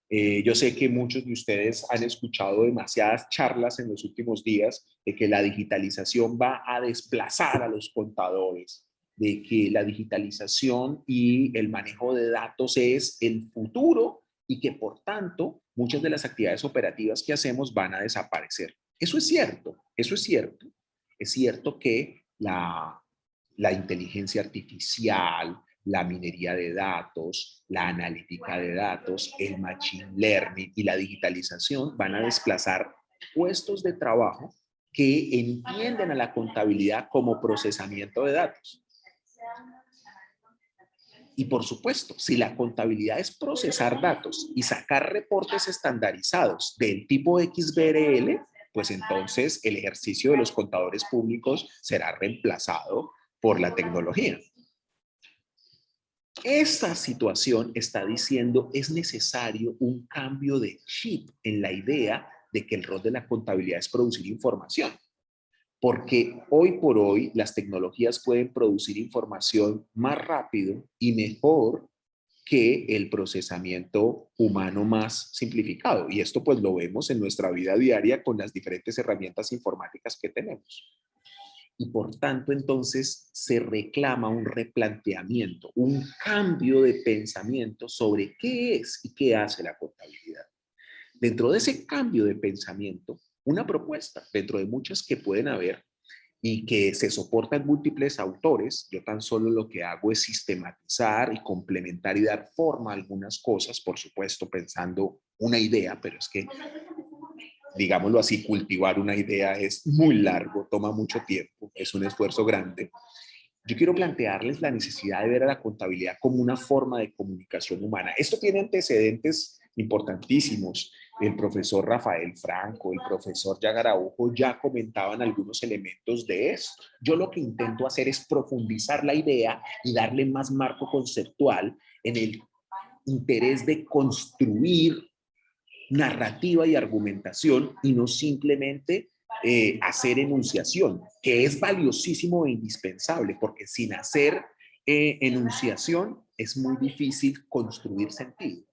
Yo sé que muchos de ustedes han escuchado demasiadas charlas en los últimos días de que la digitalización va a desplazar a los contadores, de que la digitalización y el manejo de datos es el futuro y que por tanto muchas de las actividades operativas que hacemos van a desaparecer. Eso es cierto, eso es cierto. Es cierto que la inteligencia artificial, la minería de datos, la analítica de datos, el machine learning y la digitalización van a desplazar puestos de trabajo que entienden a la contabilidad como procesamiento de datos. Y por supuesto, si la contabilidad es procesar datos y sacar reportes estandarizados del tipo XBRL, pues entonces el ejercicio de los contadores públicos será reemplazado por la tecnología. Esta situación está diciendo es necesario un cambio de chip en la idea de que el rol de la contabilidad es producir información. Porque hoy por hoy las tecnologías pueden producir información más rápido y mejor que el procesamiento humano más simplificado. Y esto pues lo vemos en nuestra vida diaria con las diferentes herramientas informáticas que tenemos. Y por tanto, entonces, se reclama un replanteamiento, un cambio de pensamiento sobre qué es y qué hace la contabilidad. Dentro de ese cambio de pensamiento, una propuesta, dentro de muchas que pueden haber y que se soportan múltiples autores, yo tan solo lo que hago es sistematizar y complementar y dar forma a algunas cosas, por supuesto, pensando una idea, pero es que digámoslo así, cultivar una idea es muy largo, toma mucho tiempo, es un esfuerzo grande. Yo quiero plantearles la necesidad de ver a la contabilidad como una forma de comunicación humana. Esto tiene antecedentes importantísimos. El profesor Rafael Franco, el profesor Yagar Araujo ya comentaban algunos elementos de esto. Yo lo que intento hacer es profundizar la idea y darle más marco conceptual en el interés de construir narrativa y argumentación y no simplemente hacer enunciación, que es valiosísimo e indispensable, porque sin hacer enunciación es muy difícil construir sentido.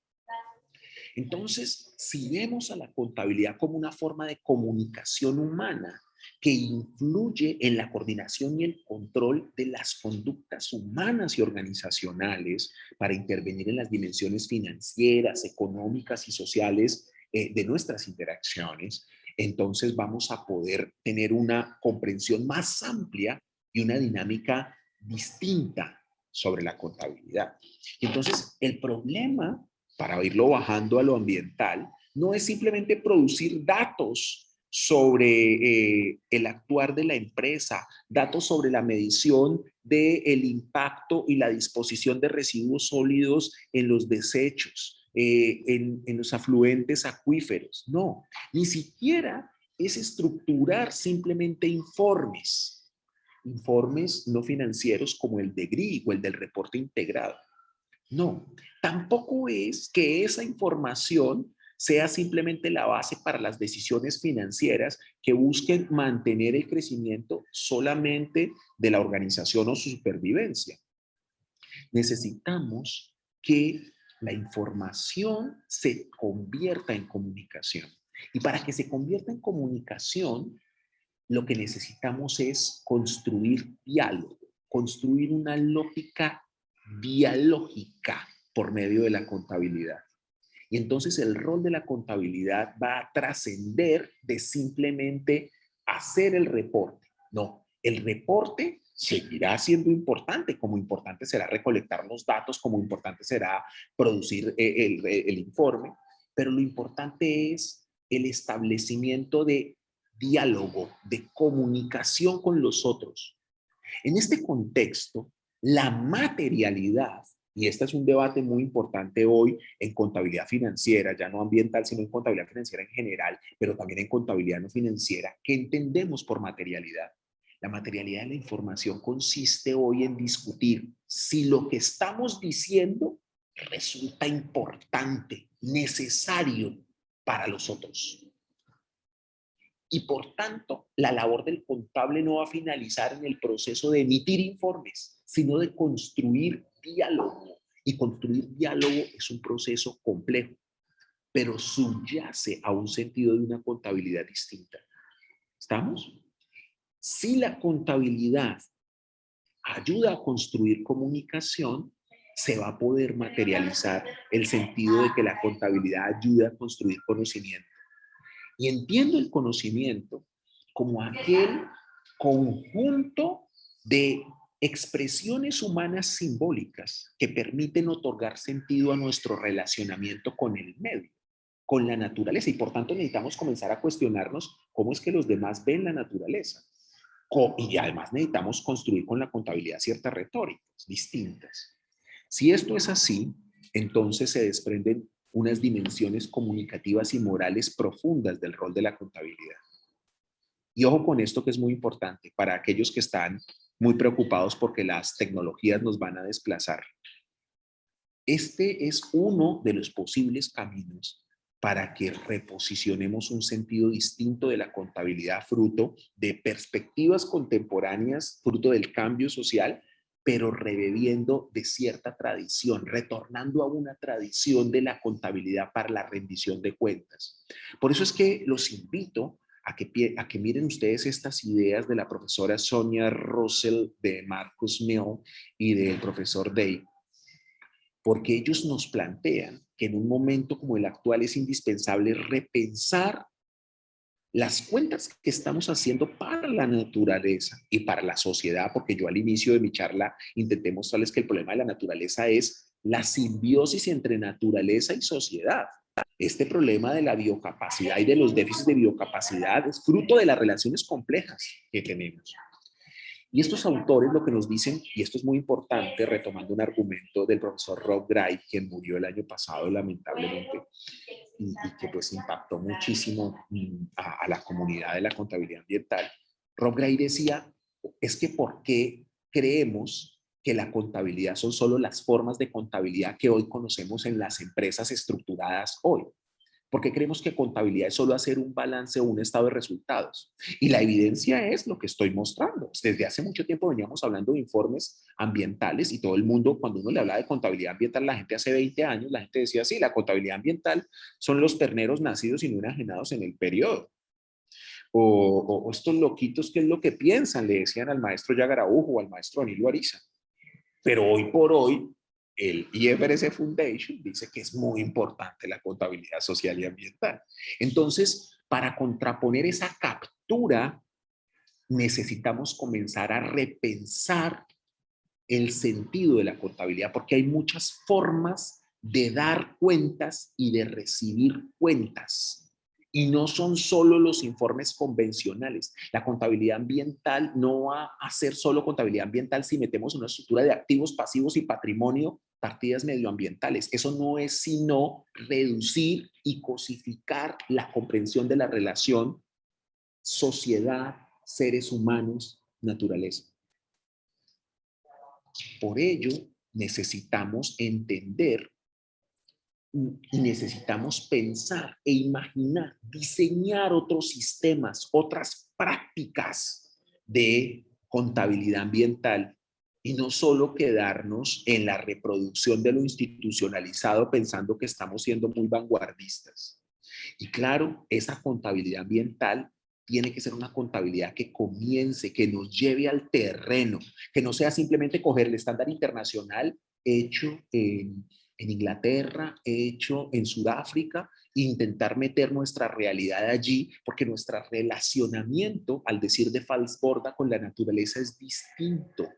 Entonces, si vemos a la contabilidad como una forma de comunicación humana que influye en la coordinación y el control de las conductas humanas y organizacionales para intervenir en las dimensiones financieras, económicas y sociales de nuestras interacciones, entonces vamos a poder tener una comprensión más amplia y una dinámica distinta sobre la contabilidad. Entonces, el problema, para irlo bajando a lo ambiental, no es simplemente producir datos sobre el actuar de la empresa, datos sobre la medición del impacto y la disposición de residuos sólidos en los desechos, en los afluentes acuíferos. No, ni siquiera es estructurar simplemente informes no financieros como el de GRI o el del reporte integrado. No, tampoco es que esa información sea simplemente la base para las decisiones financieras que busquen mantener el crecimiento solamente de la organización o su supervivencia. Necesitamos que la información se convierta en comunicación. Y para que se convierta en comunicación, lo que necesitamos es construir diálogo, construir una lógica dialógica por medio de la contabilidad. Y entonces el rol de la contabilidad va a trascender de simplemente hacer el reporte. No, el reporte seguirá siendo importante, como importante será recolectar los datos, como importante será producir el informe, pero lo importante es el establecimiento de diálogo, de comunicación con los otros. En este contexto, la materialidad, y este es un debate muy importante hoy en contabilidad financiera, ya no ambiental, sino en contabilidad financiera en general, pero también en contabilidad no financiera, ¿qué entendemos por materialidad? La materialidad de la información consiste hoy en discutir si lo que estamos diciendo resulta importante, necesario para los otros. Y por tanto, la labor del contable no va a finalizar en el proceso de emitir informes, sino de construir diálogo. Y construir diálogo es un proceso complejo, pero subyace a un sentido de una contabilidad distinta. ¿Estamos? Si la contabilidad ayuda a construir comunicación, se va a poder materializar el sentido de que la contabilidad ayuda a construir conocimiento. Y entiendo el conocimiento como aquel conjunto de expresiones humanas simbólicas que permiten otorgar sentido a nuestro relacionamiento con el medio, con la naturaleza. Y por tanto necesitamos comenzar a cuestionarnos cómo es que los demás ven la naturaleza. Y además necesitamos construir con la contabilidad ciertas retóricas distintas. Si esto es así, entonces se desprenden unas dimensiones comunicativas y morales profundas del rol de la contabilidad. Y ojo con esto que es muy importante para aquellos que están muy preocupados porque las tecnologías nos van a desplazar. Este es uno de los posibles caminos para que reposicionemos un sentido distinto de la contabilidad, fruto de perspectivas contemporáneas, fruto del cambio social, pero reviviendo de cierta tradición, retornando a una tradición de la contabilidad para la rendición de cuentas. Por eso es que los invito a que miren ustedes estas ideas de la profesora Sonia Russell, de Marcus Mill y del profesor Day, porque ellos nos plantean que en un momento como el actual es indispensable repensar las cuentas que estamos haciendo para la naturaleza y para la sociedad, porque yo al inicio de mi charla intenté mostrarles que el problema de la naturaleza es la simbiosis entre naturaleza y sociedad. Este problema de la biocapacidad y de los déficits de biocapacidad es fruto de las relaciones complejas que tenemos. Y estos autores lo que nos dicen, y esto es muy importante, retomando un argumento del profesor Rob Gray, quien murió el año pasado lamentablemente, y que pues impactó muchísimo a la comunidad de la contabilidad ambiental. Rob Gray decía, es que ¿por qué creemos que la contabilidad son solo las formas de contabilidad que hoy conocemos en las empresas estructuradas hoy? Porque creemos que contabilidad es solo hacer un balance o un estado de resultados. Y la evidencia es lo que estoy mostrando. Desde hace mucho tiempo veníamos hablando de informes ambientales y todo el mundo, cuando uno le habla de contabilidad ambiental, la gente hace 20 años, la gente decía, sí, la contabilidad ambiental son los terneros nacidos y no enajenados en el periodo. O estos loquitos, ¿qué es lo que piensan? Le decían al maestro Yagar Araujo o al maestro Anilio Ariza. Pero hoy por hoy, el IFRS Foundation dice que es muy importante la contabilidad social y ambiental. Entonces, para contraponer esa captura, necesitamos comenzar a repensar el sentido de la contabilidad, porque hay muchas formas de dar cuentas y de recibir cuentas. Y no son solo los informes convencionales. La contabilidad ambiental no va a ser solo contabilidad ambiental si metemos una estructura de activos, pasivos y patrimonio, partidas medioambientales. Eso no es sino reducir y cosificar la comprensión de la relación sociedad, seres humanos, naturaleza. Por ello, necesitamos entender y necesitamos pensar e imaginar, diseñar otros sistemas, otras prácticas de contabilidad ambiental y no solo quedarnos en la reproducción de lo institucionalizado pensando que estamos siendo muy vanguardistas. Y claro, esa contabilidad ambiental tiene que ser una contabilidad que comience, que nos lleve al terreno, que no sea simplemente coger el estándar internacional hecho en Inglaterra, hecho en Sudáfrica, e intentar meter nuestra realidad allí, porque nuestro relacionamiento, al decir de Falsborda, con la naturaleza es distinto.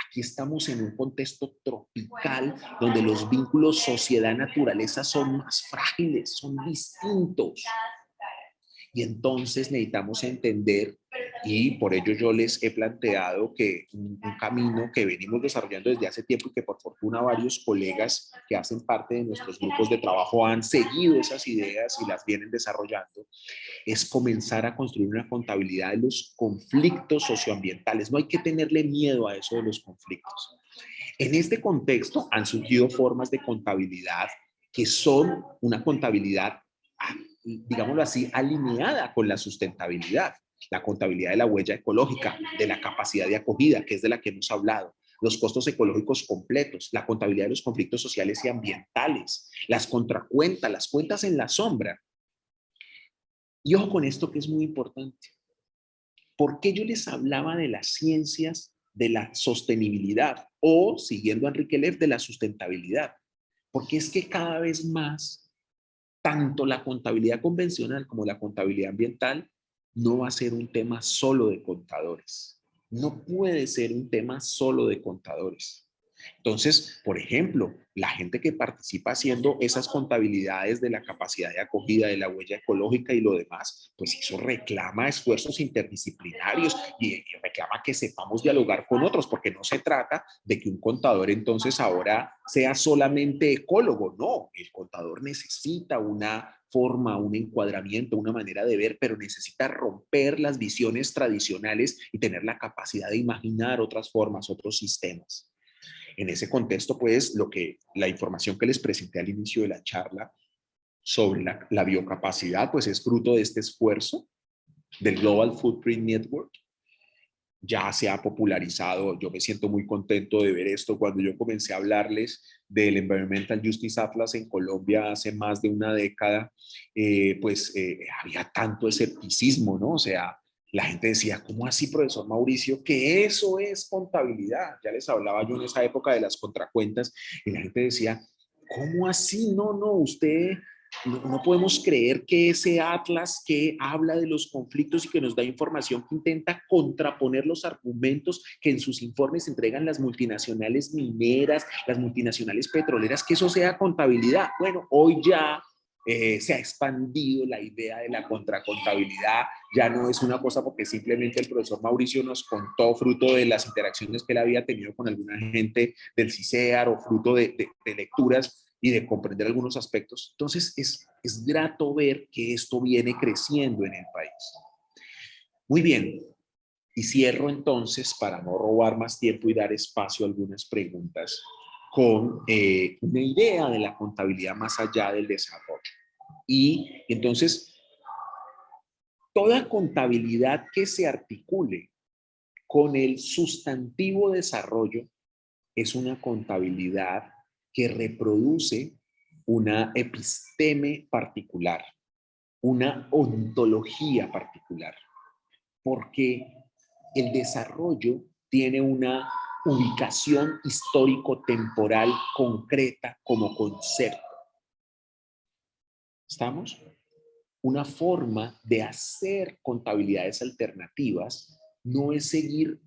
Aquí estamos en un contexto tropical donde los vínculos sociedad-naturaleza son más frágiles, son distintos. Y entonces necesitamos entender, y por ello yo les he planteado que un camino que venimos desarrollando desde hace tiempo y que por fortuna varios colegas que hacen parte de nuestros grupos de trabajo han seguido esas ideas y las vienen desarrollando, es comenzar a construir una contabilidad de los conflictos socioambientales. No hay que tenerle miedo a eso de los conflictos. En este contexto han surgido formas de contabilidad que son una contabilidad, digámoslo así, alineada con la sustentabilidad. La contabilidad de la huella ecológica, de la capacidad de acogida, que es de la que hemos hablado, los costos ecológicos completos, la contabilidad de los conflictos sociales y ambientales, las contracuentas, las cuentas en la sombra. Y ojo con esto que es muy importante. ¿Por qué yo les hablaba de las ciencias de la sostenibilidad o, siguiendo a Enrique Leff, de la sustentabilidad? Porque es que cada vez más, tanto la contabilidad convencional como la contabilidad ambiental no va a ser un tema solo de contadores. No puede ser un tema solo de contadores. Entonces, por ejemplo, la gente que participa haciendo esas contabilidades de la capacidad de acogida, de la huella ecológica y lo demás, pues eso reclama esfuerzos interdisciplinarios y reclama que sepamos dialogar con otros, porque no se trata de que un contador entonces ahora sea solamente ecólogo, no, el contador necesita una forma, un encuadramiento, una manera de ver, pero necesita romper las visiones tradicionales y tener la capacidad de imaginar otras formas, otros sistemas. En ese contexto, pues, la información que les presenté al inicio de la charla sobre la biocapacidad, pues es fruto de este esfuerzo del Global Footprint Network. Ya se ha popularizado, yo me siento muy contento de ver esto. Cuando yo comencé a hablarles del Environmental Justice Atlas en Colombia hace más de una década, había tanto escepticismo, ¿no? O sea, la gente decía, ¿cómo así, profesor Mauricio? Que eso es contabilidad. Ya les hablaba yo en esa época de las contracuentas y la gente decía, ¿cómo así? No, usted... No podemos creer que ese atlas que habla de los conflictos y que nos da información que intenta contraponer los argumentos que en sus informes entregan las multinacionales mineras, las multinacionales petroleras, que eso sea contabilidad. Bueno, hoy ya se ha expandido la idea de la contracontabilidad, ya no es una cosa porque simplemente el profesor Mauricio nos contó fruto de las interacciones que él había tenido con alguna gente del CICEAR o fruto de lecturas y de comprender algunos aspectos. Entonces es grato ver que esto viene creciendo en el país. Muy bien, y cierro entonces para no robar más tiempo y dar espacio a algunas preguntas con una idea de la contabilidad más allá del desarrollo. Y entonces, toda contabilidad que se articule con el sustantivo desarrollo es una contabilidad que reproduce una episteme particular, una ontología particular, porque el desarrollo tiene una ubicación histórico-temporal concreta como concepto. ¿Estamos? Una forma de hacer contabilidades alternativas no es seguir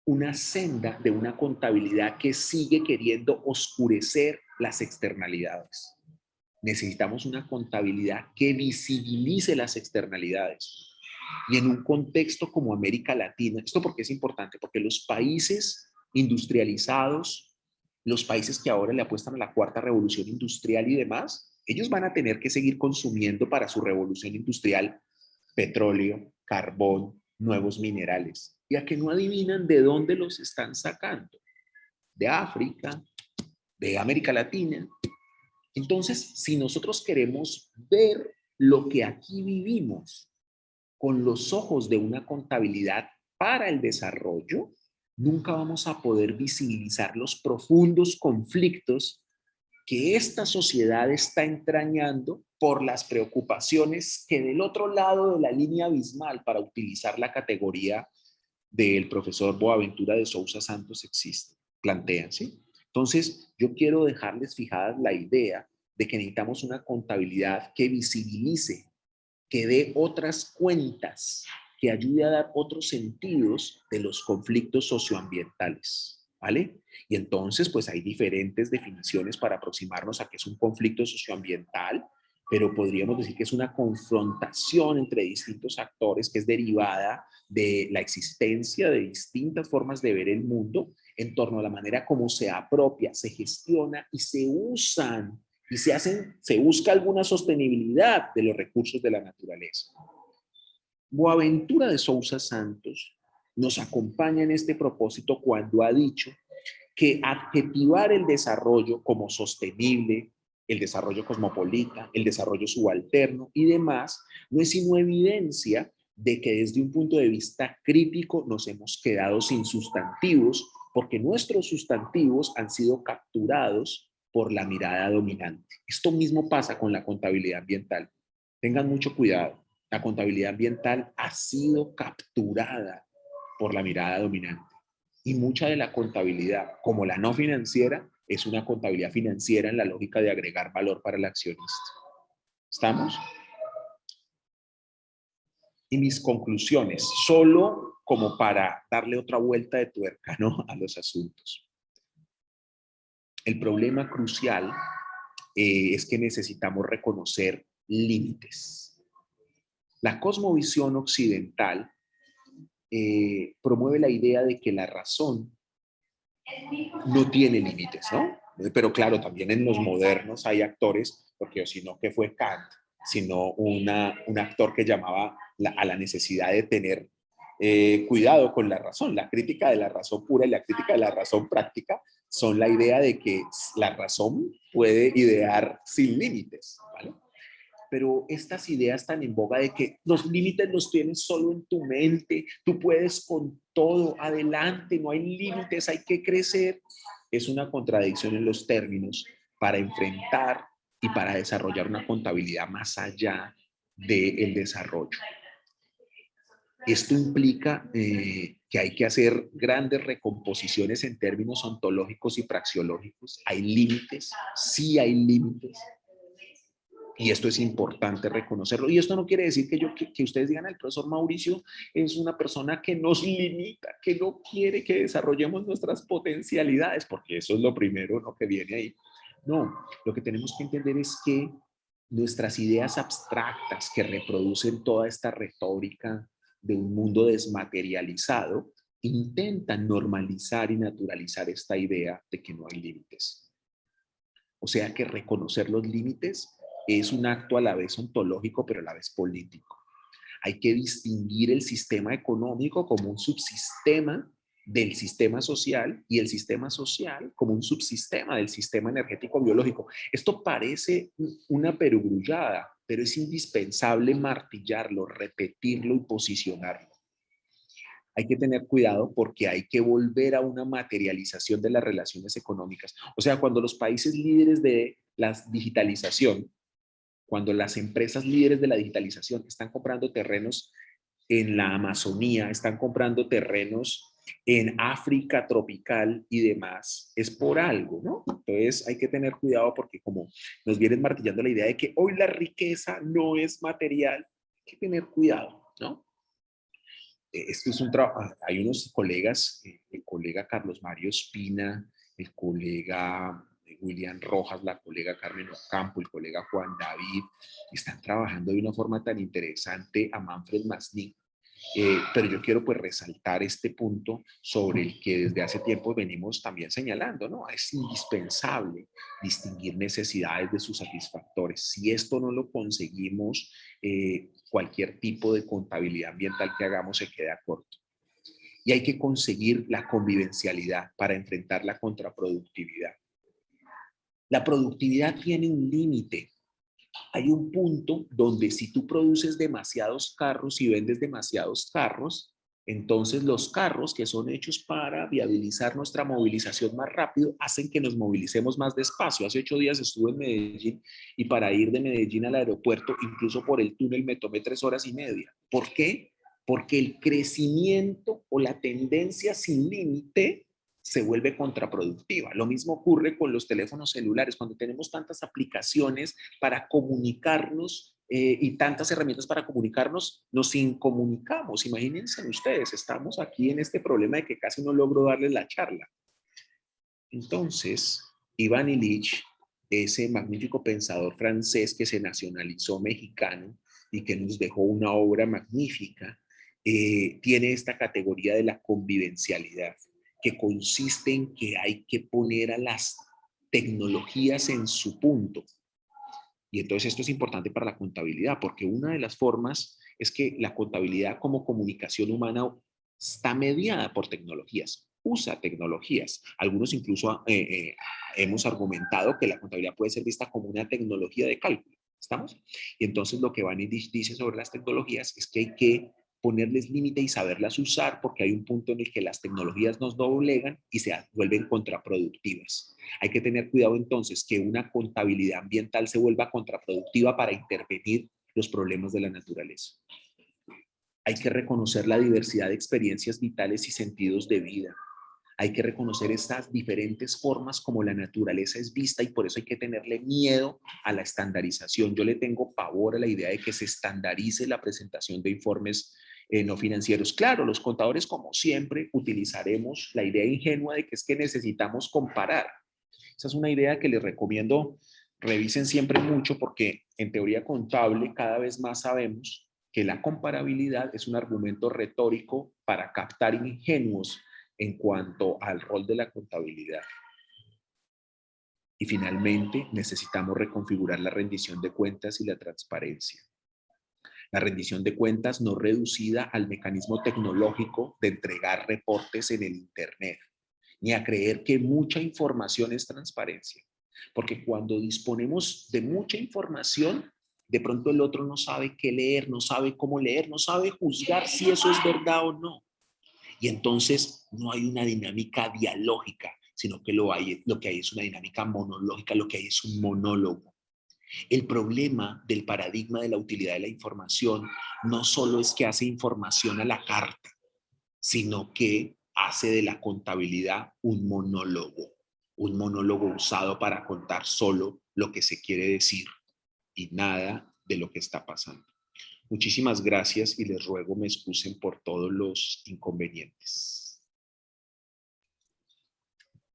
una senda de una contabilidad que sigue queriendo oscurecer las externalidades. Necesitamos una contabilidad que visibilice las externalidades. Y en un contexto como América Latina, esto porque es importante, porque los países industrializados, los países que ahora le apuestan a la cuarta revolución industrial y demás, ellos van a tener que seguir consumiendo para su revolución industrial petróleo, carbón, nuevos minerales. Y a que no adivinan de dónde los están sacando. De África, de América Latina. Entonces, si nosotros queremos ver lo que aquí vivimos con los ojos de una contabilidad para el desarrollo, nunca vamos a poder visibilizar los profundos conflictos que esta sociedad está entrañando por las preocupaciones que del otro lado de la línea abismal, para utilizar la categoría del profesor Boaventura de Sousa Santos, existe, plantean, ¿sí? Entonces, yo quiero dejarles fijada la idea de que necesitamos una contabilidad que visibilice, que dé otras cuentas, que ayude a dar otros sentidos de los conflictos socioambientales, ¿vale? Y entonces, pues hay diferentes definiciones para aproximarnos a qué es un conflicto socioambiental, pero podríamos decir que es una confrontación entre distintos actores que es derivada de la existencia de distintas formas de ver el mundo en torno a la manera como se apropia, se gestiona y se usan y se busca alguna sostenibilidad de los recursos de la naturaleza. Boaventura de Sousa Santos nos acompaña en este propósito cuando ha dicho que adjetivar el desarrollo como sostenible, el desarrollo cosmopolita, el desarrollo subalterno y demás, no es sino evidencia de que desde un punto de vista crítico nos hemos quedado sin sustantivos, porque nuestros sustantivos han sido capturados por la mirada dominante. Esto mismo pasa con la contabilidad ambiental. Tengan mucho cuidado. La contabilidad ambiental ha sido capturada por la mirada dominante. Y mucha de la contabilidad, como la no financiera, es una contabilidad financiera en la lógica de agregar valor para el accionista. ¿Estamos? Y mis conclusiones, solo como para darle otra vuelta de tuerca, ¿no?, a los asuntos. El problema crucial es que necesitamos reconocer límites. La cosmovisión occidental promueve la idea de que la razón no tiene límites, ¿no? Pero claro, también en los modernos hay actores, porque si no, ¿qué fue Kant? Sino un actor que llamaba a la necesidad de tener cuidado con la razón. La crítica de la razón pura y la crítica de la razón práctica son la idea de que la razón puede idear sin límites, ¿vale? Pero estas ideas tan en boga de que los límites los tienes solo en tu mente, tú puedes con todo, adelante, no hay límites, hay que crecer, es una contradicción en los términos para enfrentar y para desarrollar una contabilidad más allá del desarrollo. Esto implica que hay que hacer grandes recomposiciones en términos ontológicos y praxeológicos. Hay límites, sí hay límites. Y esto es importante reconocerlo. Y esto no quiere decir que ustedes digan, el profesor Mauricio es una persona que nos limita, que no quiere que desarrollemos nuestras potencialidades, porque eso es lo primero, ¿no?, que viene ahí. No, lo que tenemos que entender es que nuestras ideas abstractas que reproducen toda esta retórica de un mundo desmaterializado intentan normalizar y naturalizar esta idea de que no hay límites. O sea que reconocer los límites es un acto a la vez ontológico, pero a la vez político. Hay que distinguir el sistema económico como un subsistema del sistema social y el sistema social como un subsistema del sistema energético biológico. Esto parece una perogrullada, pero es indispensable martillarlo, repetirlo y posicionarlo. Hay que tener cuidado porque hay que volver a una materialización de las relaciones económicas. O sea, cuando los países líderes de la digitalización, cuando las empresas líderes de la digitalización están comprando terrenos en la Amazonía, están comprando terrenos en África tropical y demás, es por algo, ¿no? Entonces hay que tener cuidado porque como nos vienen martillando la idea de que hoy la riqueza no es material, hay que tener cuidado, ¿no? Esto es un trabajo, hay unos colegas colega Carlos Mario Espina, el colega William Rojas, la colega Carmen Ocampo, el colega Juan David, están trabajando de una forma tan interesante a Manfred Masnick. Pero yo quiero pues resaltar este punto sobre el que desde hace tiempo venimos también señalando, ¿no? Es indispensable distinguir necesidades de sus satisfactores. Si esto no lo conseguimos, cualquier tipo de contabilidad ambiental que hagamos se queda corto. Y hay que conseguir la convivencialidad para enfrentar la contraproductividad. La productividad tiene un límite. Hay un punto donde si tú produces demasiados carros y vendes demasiados carros, entonces los carros que son hechos para viabilizar nuestra movilización más rápido hacen que nos movilicemos más despacio. Hace 8 días estuve en Medellín y para ir de Medellín al aeropuerto, incluso por el túnel, me tomé 3 horas y media. ¿Por qué? Porque el crecimiento o la tendencia sin límite se vuelve contraproductiva. Lo mismo ocurre con los teléfonos celulares. Cuando tenemos tantas aplicaciones para comunicarnos y tantas herramientas para comunicarnos, nos incomunicamos. Imagínense ustedes, estamos aquí en este problema de que casi no logro darles la charla. Entonces, Ivan Illich, ese magnífico pensador francés que se nacionalizó mexicano y que nos dejó una obra magnífica, tiene esta categoría de la convivencialidad, que consiste en que hay que poner a las tecnologías en su punto. Y entonces esto es importante para la contabilidad, porque una de las formas es que la contabilidad como comunicación humana está mediada por tecnologías, usa tecnologías. Algunos incluso hemos argumentado que la contabilidad puede ser vista como una tecnología de cálculo. ¿Estamos? Y entonces lo que Van dice sobre las tecnologías es que hay que ponerles límite y saberlas usar, porque hay un punto en el que las tecnologías nos doblegan y se vuelven contraproductivas. Hay que tener cuidado entonces que una contabilidad ambiental se vuelva contraproductiva para intervenir los problemas de la naturaleza. Hay que reconocer la diversidad de experiencias vitales y sentidos de vida. Hay que reconocer estas diferentes formas como la naturaleza es vista y por eso hay que tenerle miedo a la estandarización. Yo le tengo pavor a la idea de que se estandarice la presentación de informes no financieros. Claro, los contadores, como siempre, utilizaremos la idea ingenua de que es que necesitamos comparar. Esa es una idea que les recomiendo revisen siempre mucho porque en teoría contable cada vez más sabemos que la comparabilidad es un argumento retórico para captar ingenuos en cuanto al rol de la contabilidad. Y finalmente, necesitamos reconfigurar la rendición de cuentas y la transparencia. La rendición de cuentas no reducida al mecanismo tecnológico de entregar reportes en el Internet, ni a creer que mucha información es transparencia. Porque cuando disponemos de mucha información, de pronto el otro no sabe qué leer, no sabe cómo leer, no sabe juzgar si eso es verdad o no. Y entonces no hay una dinámica dialógica, sino que lo que hay es una dinámica monológica, lo que hay es un monólogo. El problema del paradigma de la utilidad de la información no solo es que hace información a la carta, sino que hace de la contabilidad un monólogo usado para contar solo lo que se quiere decir y nada de lo que está pasando. Muchísimas gracias y les ruego me excusen por todos los inconvenientes.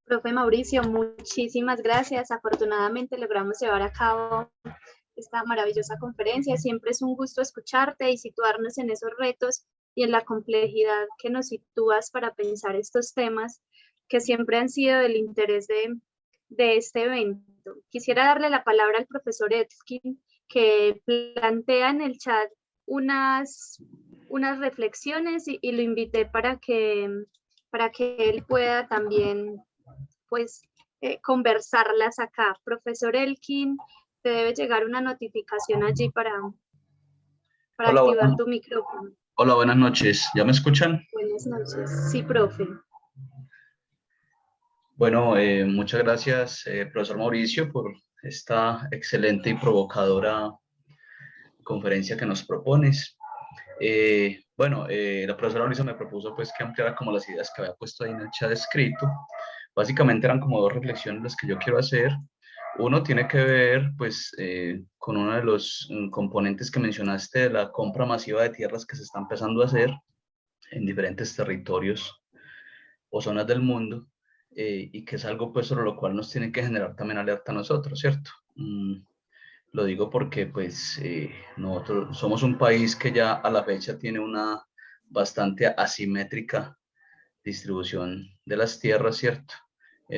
Profe Mauricio, muchísimas gracias. Afortunadamente logramos llevar a cabo esta maravillosa conferencia. Siempre es un gusto escucharte y situarnos en esos retos y en la complejidad que nos sitúas para pensar estos temas que siempre han sido del interés de este evento. Quisiera darle la palabra al profesor Etkin, que plantea en el chat unas reflexiones y lo invité para que él pueda también pues conversarlas acá. Profesor Elkin, te debe llegar una notificación allí para Hola, activar tu micrófono. Hola, buenas noches. ¿Ya me escuchan? Buenas noches. Sí, profe. Bueno, muchas gracias, profesor Mauricio, por esta excelente y provocadora conferencia que nos propones. La profesora Mauricio me propuso pues que ampliara como las ideas que había puesto ahí en el chat escrito. Básicamente eran como 2 reflexiones las que yo quiero hacer. Uno tiene que ver pues con uno de los componentes que mencionaste de la compra masiva de tierras que se está empezando a hacer en diferentes territorios o zonas del mundo, y que es algo pues sobre lo cual nos tiene que generar también alerta a nosotros, ¿cierto? Lo digo porque pues nosotros somos un país que ya a la fecha tiene una bastante asimétrica distribución de las tierras, ¿cierto?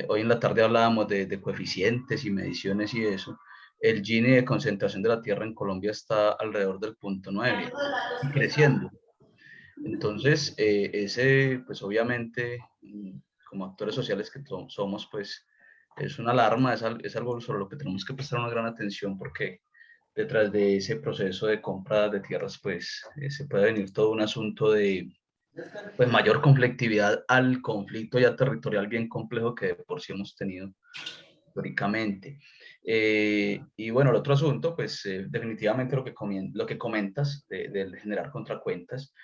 Hoy en la tarde hablábamos de coeficientes y mediciones y eso. El Gini de concentración de la tierra en Colombia está alrededor del 0.9 y creciendo. Entonces, pues obviamente, como actores sociales que somos, pues es una alarma, es algo sobre lo que tenemos que prestar una gran atención, porque detrás de ese proceso de compra de tierras, pues se puede venir todo un asunto de pues, mayor conflictividad al conflicto ya territorial bien complejo que de por sí hemos tenido históricamente. Y bueno, el otro asunto, pues definitivamente lo que comentas de generar contracuentas,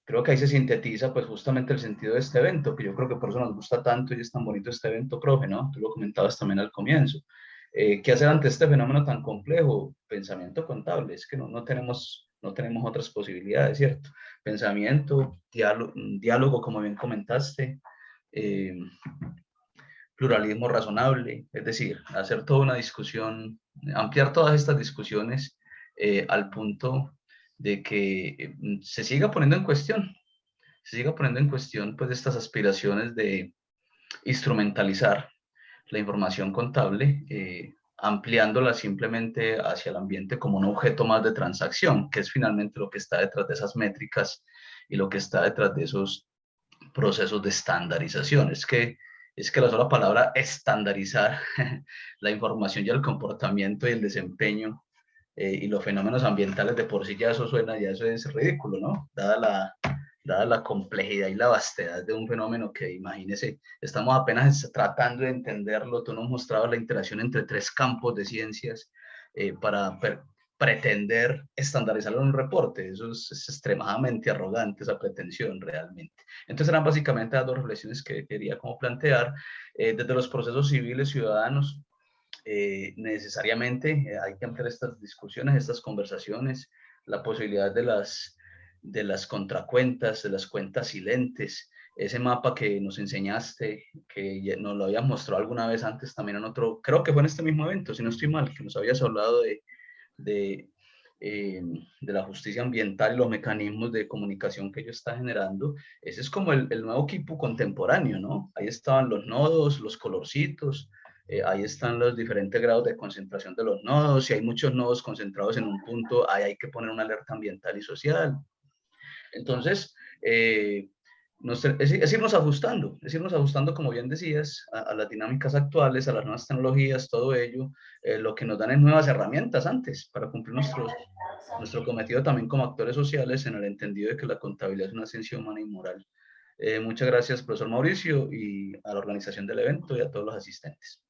creo que ahí se sintetiza pues justamente el sentido de este evento, que yo creo que por eso nos gusta tanto y es tan bonito este evento, profe, ¿no? Tú lo comentabas también al comienzo. ¿Qué hacer ante este fenómeno tan complejo? Pensamiento contable, es que no tenemos otras posibilidades, ¿cierto? Pensamiento, diálogo como bien comentaste, eh, pluralismo razonable, es decir, hacer toda una discusión, ampliar todas estas discusiones al punto de que se siga poniendo en cuestión, pues estas aspiraciones de instrumentalizar la información contable, ampliándola simplemente hacia el ambiente como un objeto más de transacción, que es finalmente lo que está detrás de esas métricas y lo que está detrás de esos procesos de estandarización. Es que la sola palabra estandarizar la información y el comportamiento y el desempeño y los fenómenos ambientales de por sí ya eso suena, ya eso es ridículo, ¿no? Dada la complejidad y la vastedad de un fenómeno que, imagínese, estamos apenas tratando de entenderlo. Tú nos mostrabas la interacción entre 3 campos de ciencias para pretender estandarizarlo en un reporte. Eso es extremadamente arrogante, esa pretensión realmente. Entonces eran básicamente las 2 reflexiones que quería como plantear. Desde los procesos civiles ciudadanos, necesariamente hay que ampliar estas discusiones, estas conversaciones, la posibilidad de las contracuentas, de las cuentas silentes, ese mapa que nos enseñaste, que nos lo habías mostrado alguna vez antes también en otro, creo que fue en este mismo evento, si no estoy mal, que nos habías hablado de la justicia ambiental y los mecanismos de comunicación que ello está generando. Ese es como el nuevo equipo contemporáneo, ¿no? Ahí estaban los nodos, los colorcitos, ahí están los diferentes grados de concentración de los nodos. Si hay muchos nodos concentrados en un punto, ahí hay que poner una alerta ambiental y social. Entonces, es irnos ajustando, como bien decías, a las dinámicas actuales, a las nuevas tecnologías, todo ello, lo que nos dan es nuevas herramientas antes para cumplir nuestro cometido también como actores sociales, en el entendido de que la contabilidad es una ciencia humana y moral. Muchas gracias, profesor Mauricio, y a la organización del evento y a todos los asistentes.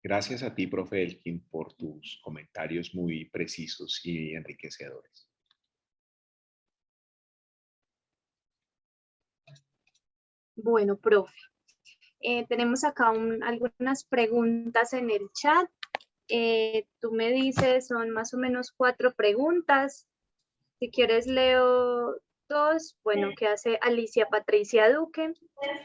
Gracias a ti, profe Elkin, por tus comentarios muy precisos y enriquecedores. Bueno, profe, tenemos acá algunas preguntas en el chat. Tú me dices, son más o menos 4 preguntas. Si quieres leo 2. Bueno, ¿qué hace Alicia Patricia Duque?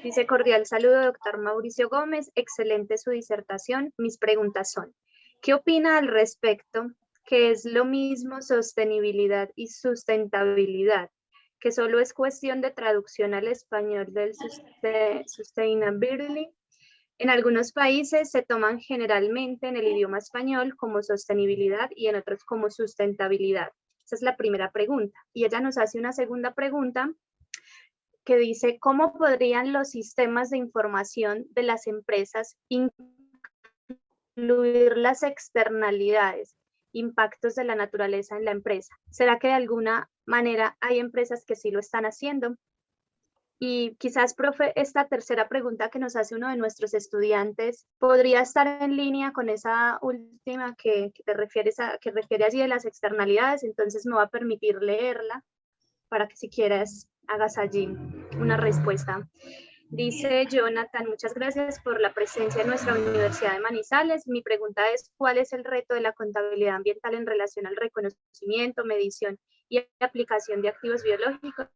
Dice: cordial saludo, doctor Mauricio Gómez. Excelente su disertación. Mis preguntas son: ¿qué opina al respecto? ¿Qué es lo mismo sostenibilidad y sustentabilidad? Que solo es cuestión de traducción al español del sustainability. En algunos países se toman generalmente en el idioma español como sostenibilidad y en otros como sustentabilidad. Esa es la primera pregunta. Y ella nos hace una segunda pregunta que dice: ¿cómo podrían los sistemas de información de las empresas incluir las externalidades, impactos de la naturaleza en la empresa? ¿Será que de alguna manera hay empresas que sí lo están haciendo? Y quizás, profe, esta tercera pregunta que nos hace uno de nuestros estudiantes podría estar en línea con esa última que refiere allí de las externalidades. Entonces me va a permitir leerla para que si quieres hagas allí una respuesta. Dice Jonathan: muchas gracias por la presencia en nuestra Universidad de Manizales. Mi pregunta es: ¿cuál es el reto de la contabilidad ambiental en relación al reconocimiento, medición y aplicación de activos biológicos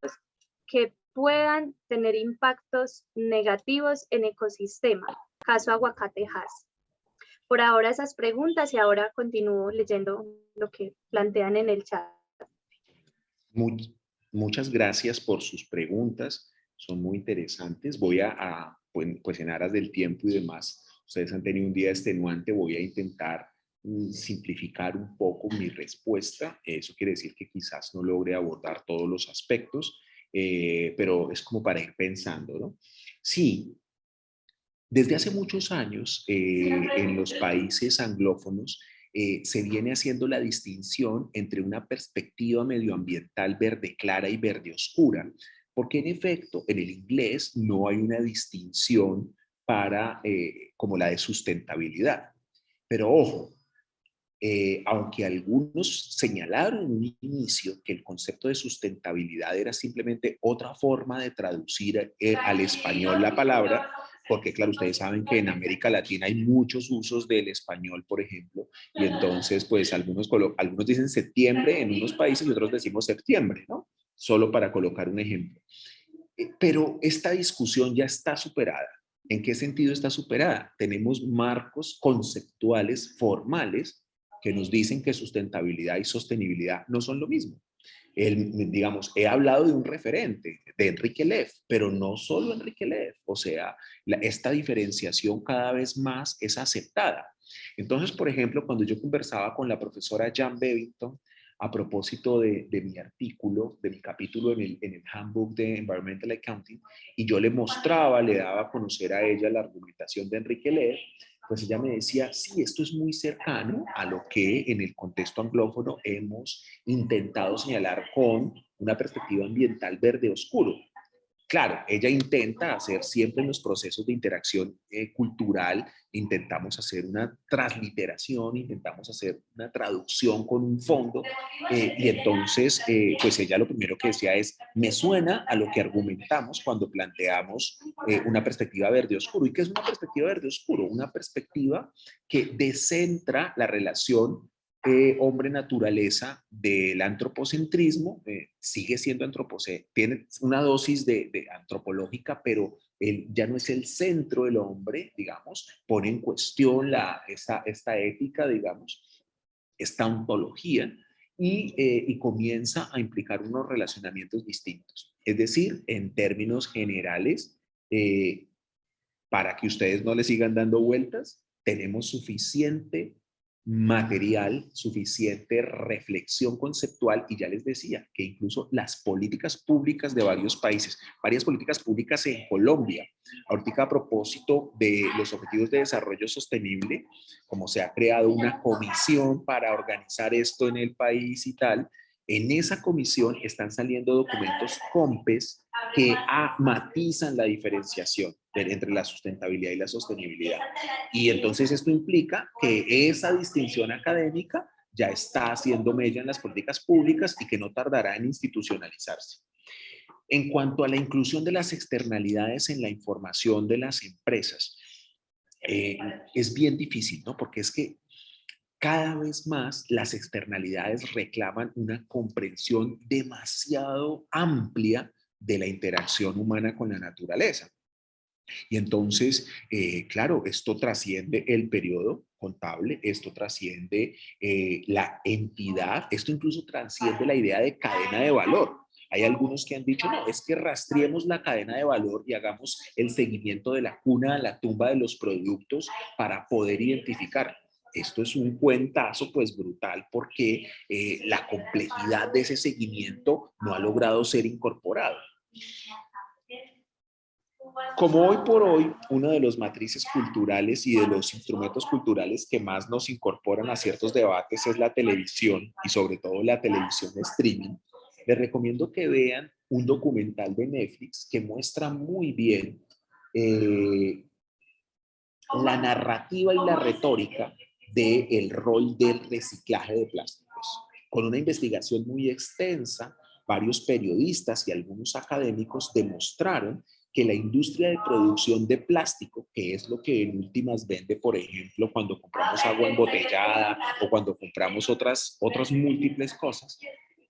que puedan tener impactos negativos en ecosistema. Caso aguacatejas. Por ahora esas preguntas y ahora continúo leyendo lo que plantean en el chat. Muchas gracias por sus preguntas, son muy interesantes. Voy pues en aras del tiempo y demás, ustedes han tenido un día extenuante, voy a intentar simplificar un poco mi respuesta. Eso quiere decir que quizás no logre abordar todos los aspectos, pero es como para ir pensando, ¿no? Sí, desde hace muchos años en los países anglófonos se viene haciendo la distinción entre una perspectiva medioambiental verde clara y verde oscura, porque en efecto en el inglés no hay una distinción como la de sustentabilidad. Pero ojo, aunque algunos señalaron en un inicio que el concepto de sustentabilidad era simplemente otra forma de traducir al español la palabra, porque claro, ustedes saben que en América Latina hay muchos usos del español, por ejemplo, y entonces pues algunos dicen septiembre en unos países y otros decimos septiembre, ¿no? Solo para colocar un ejemplo. Pero esta discusión ya está superada. ¿En qué sentido está superada? Tenemos marcos conceptuales formales que nos dicen que sustentabilidad y sostenibilidad no son lo mismo. Digamos, he hablado de un referente, de Enrique Leff, pero no solo Enrique Leff, o sea, esta diferenciación cada vez más es aceptada. Entonces, por ejemplo, cuando yo conversaba con la profesora Jan Bevington a propósito de mi artículo, de mi capítulo en el Handbook de Environmental Accounting, y yo le mostraba, le daba a conocer a ella la argumentación de Enrique Leff, pues ella me decía, sí, esto es muy cercano a lo que en el contexto anglófono hemos intentado señalar con una perspectiva ambiental verde oscuro. Claro, ella intenta hacer siempre en los procesos de interacción cultural, intentamos hacer una transliteración, intentamos hacer una traducción con un fondo, y entonces, pues ella lo primero que decía es, me suena a lo que argumentamos cuando planteamos una perspectiva verde oscuro. ¿Y qué es una perspectiva verde oscuro? Una perspectiva que descentra la relación hombre-naturaleza del antropocentrismo, sigue siendo antropocéntrico, tiene una dosis de antropológica, pero él ya no es el centro del hombre, digamos, pone en cuestión esta ética, digamos, esta ontología, y comienza a implicar unos relacionamientos distintos. Es decir, en términos generales, para que ustedes no le sigan dando vueltas, tenemos suficiente material, suficiente reflexión conceptual, y ya les decía que incluso las políticas públicas de varios países, varias políticas públicas en Colombia, ahorita a propósito de los objetivos de desarrollo sostenible, como se ha creado una comisión para organizar esto en el país y tal, en esa comisión están saliendo documentos COMPES que matizan la diferenciación entre la sustentabilidad y la sostenibilidad. Y entonces esto implica que esa distinción académica ya está haciendo mella en las políticas públicas y que no tardará en institucionalizarse. En cuanto a la inclusión de las externalidades en la información de las empresas, es bien difícil, ¿no? Porque es que cada vez más las externalidades reclaman una comprensión demasiado amplia de la interacción humana con la naturaleza. Y entonces, claro, esto trasciende el periodo contable, esto trasciende la entidad, esto incluso trasciende la idea de cadena de valor. Hay algunos que han dicho, no, es que rastreemos la cadena de valor y hagamos el seguimiento de la cuna a la tumba de los productos para poder identificar. Esto es un cuentazo pues brutal porque la complejidad de ese seguimiento no ha logrado ser incorporado. Como hoy por hoy, una de las matrices culturales y de los instrumentos culturales que más nos incorporan a ciertos debates es la televisión, y sobre todo la televisión de streaming, les recomiendo que vean un documental de Netflix que muestra muy bien la narrativa y la retórica del rol del reciclaje de plásticos. Con una investigación muy extensa, varios periodistas y algunos académicos demostraron que la industria de producción de plástico, que es lo que en últimas vende, por ejemplo, cuando compramos agua embotellada o cuando compramos otras múltiples cosas,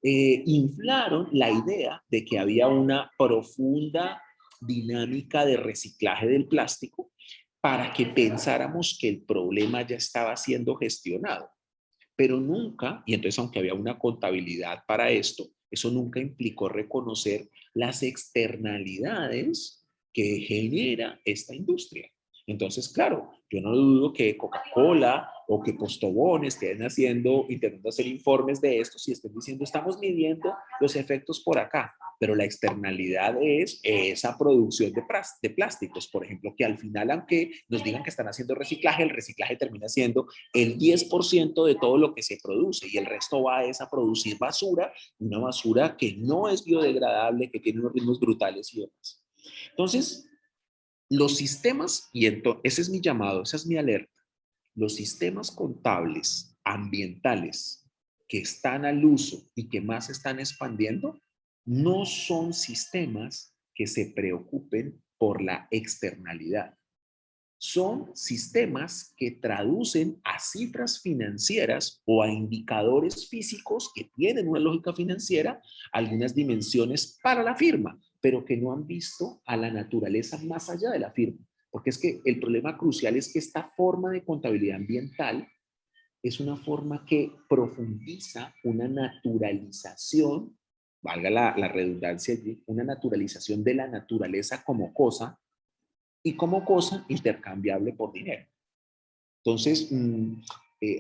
inflaron la idea de que había una profunda dinámica de reciclaje del plástico para que pensáramos que el problema ya estaba siendo gestionado. Pero nunca, y entonces aunque había una contabilidad para esto, eso nunca implicó reconocer las externalidades que genera esta industria. Entonces, claro, yo no dudo que Coca-Cola o que Postobón estén intentando hacer informes de esto y estén diciendo, estamos midiendo los efectos por acá, pero la externalidad es esa producción de plásticos, por ejemplo, que al final, aunque nos digan que están haciendo reciclaje, el reciclaje termina siendo el 10% de todo lo que se produce y el resto va a producir basura, una basura que no es biodegradable, que tiene unos ritmos brutales y demás. Entonces, los sistemas, y ese es mi llamado, esa es mi alerta, los sistemas contables ambientales que están al uso y que más se están expandiendo, no son sistemas que se preocupen por la externalidad. Son sistemas que traducen a cifras financieras o a indicadores físicos que tienen una lógica financiera algunas dimensiones para la firma, pero que no han visto a la naturaleza más allá de la firma. Porque es que el problema crucial es que esta forma de contabilidad ambiental es una forma que profundiza una naturalización, valga la redundancia allí, una naturalización de la naturaleza como cosa y como cosa intercambiable por dinero. Entonces,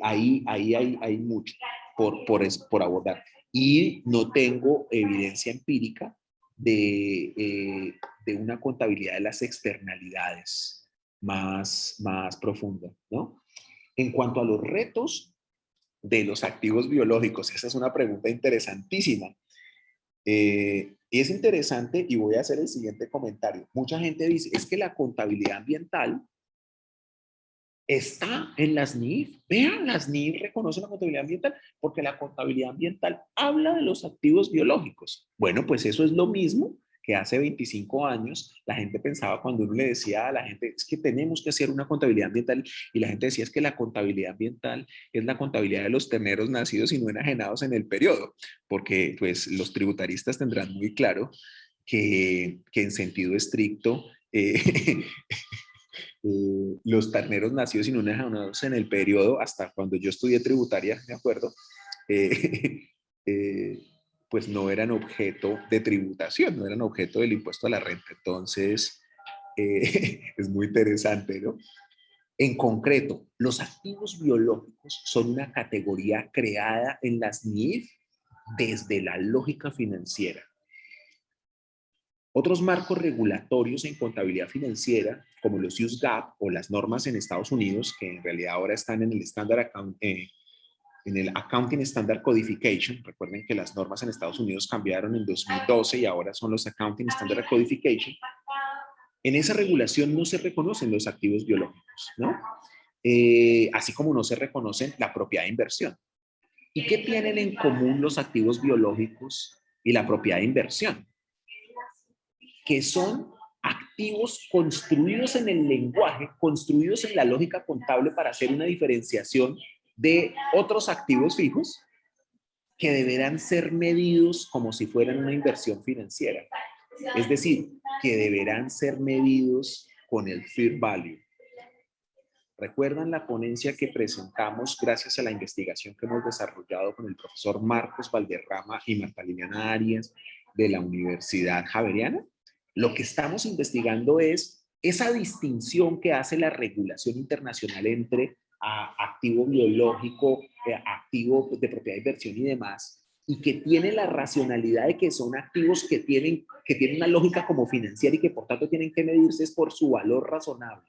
ahí hay mucho por abordar. Y no tengo evidencia empírica de una contabilidad de las externalidades más profunda, ¿no? En cuanto a los retos de los activos biológicos, esa es una pregunta interesantísima. Y es interesante y voy a hacer el siguiente comentario. Mucha gente dice, es que la contabilidad ambiental está en las NIF. Vean, las NIF reconocen la contabilidad ambiental porque la contabilidad ambiental habla de los activos biológicos. Bueno, pues eso es lo mismo que hace 25 años la gente pensaba cuando uno le decía a la gente, es que tenemos que hacer una contabilidad ambiental, y la gente decía, es que la contabilidad ambiental es la contabilidad de los terneros nacidos y no enajenados en el periodo, porque pues los tributaristas tendrán muy claro que en sentido estricto los terneros nacidos y no enajenados en el periodo, hasta cuando yo estudié tributaria, me acuerdo, eh, pues no eran objeto de tributación, no eran objeto del impuesto a la renta. Entonces, es muy interesante, ¿no? En concreto, los activos biológicos son una categoría creada en las NIF desde la lógica financiera. Otros marcos regulatorios en contabilidad financiera, como los US-GAAP o las normas en Estados Unidos, que en realidad ahora están en el en el Accounting Standard Codification. Recuerden que las normas en Estados Unidos cambiaron en 2012 y ahora son los Accounting Standard Codification. En esa regulación no se reconocen los activos biológicos, ¿no? Así como no se reconocen la propiedad de inversión. ¿Y qué tienen en común los activos biológicos y la propiedad de inversión? Que son activos construidos en el lenguaje, construidos en la lógica contable para hacer una diferenciación de otros activos fijos que deberán ser medidos como si fueran una inversión financiera. Es decir, que deberán ser medidos con el fair value. ¿Recuerdan la ponencia que presentamos gracias a la investigación que hemos desarrollado con el profesor Marcos Valderrama y Marta Liliana Arias de la Universidad Javeriana? Lo que estamos investigando es esa distinción que hace la regulación internacional entre activo biológico, activo de propiedad de inversión y demás, y que tiene la racionalidad de que son activos que tienen una lógica como financiera y que por tanto tienen que medirse por su valor razonable.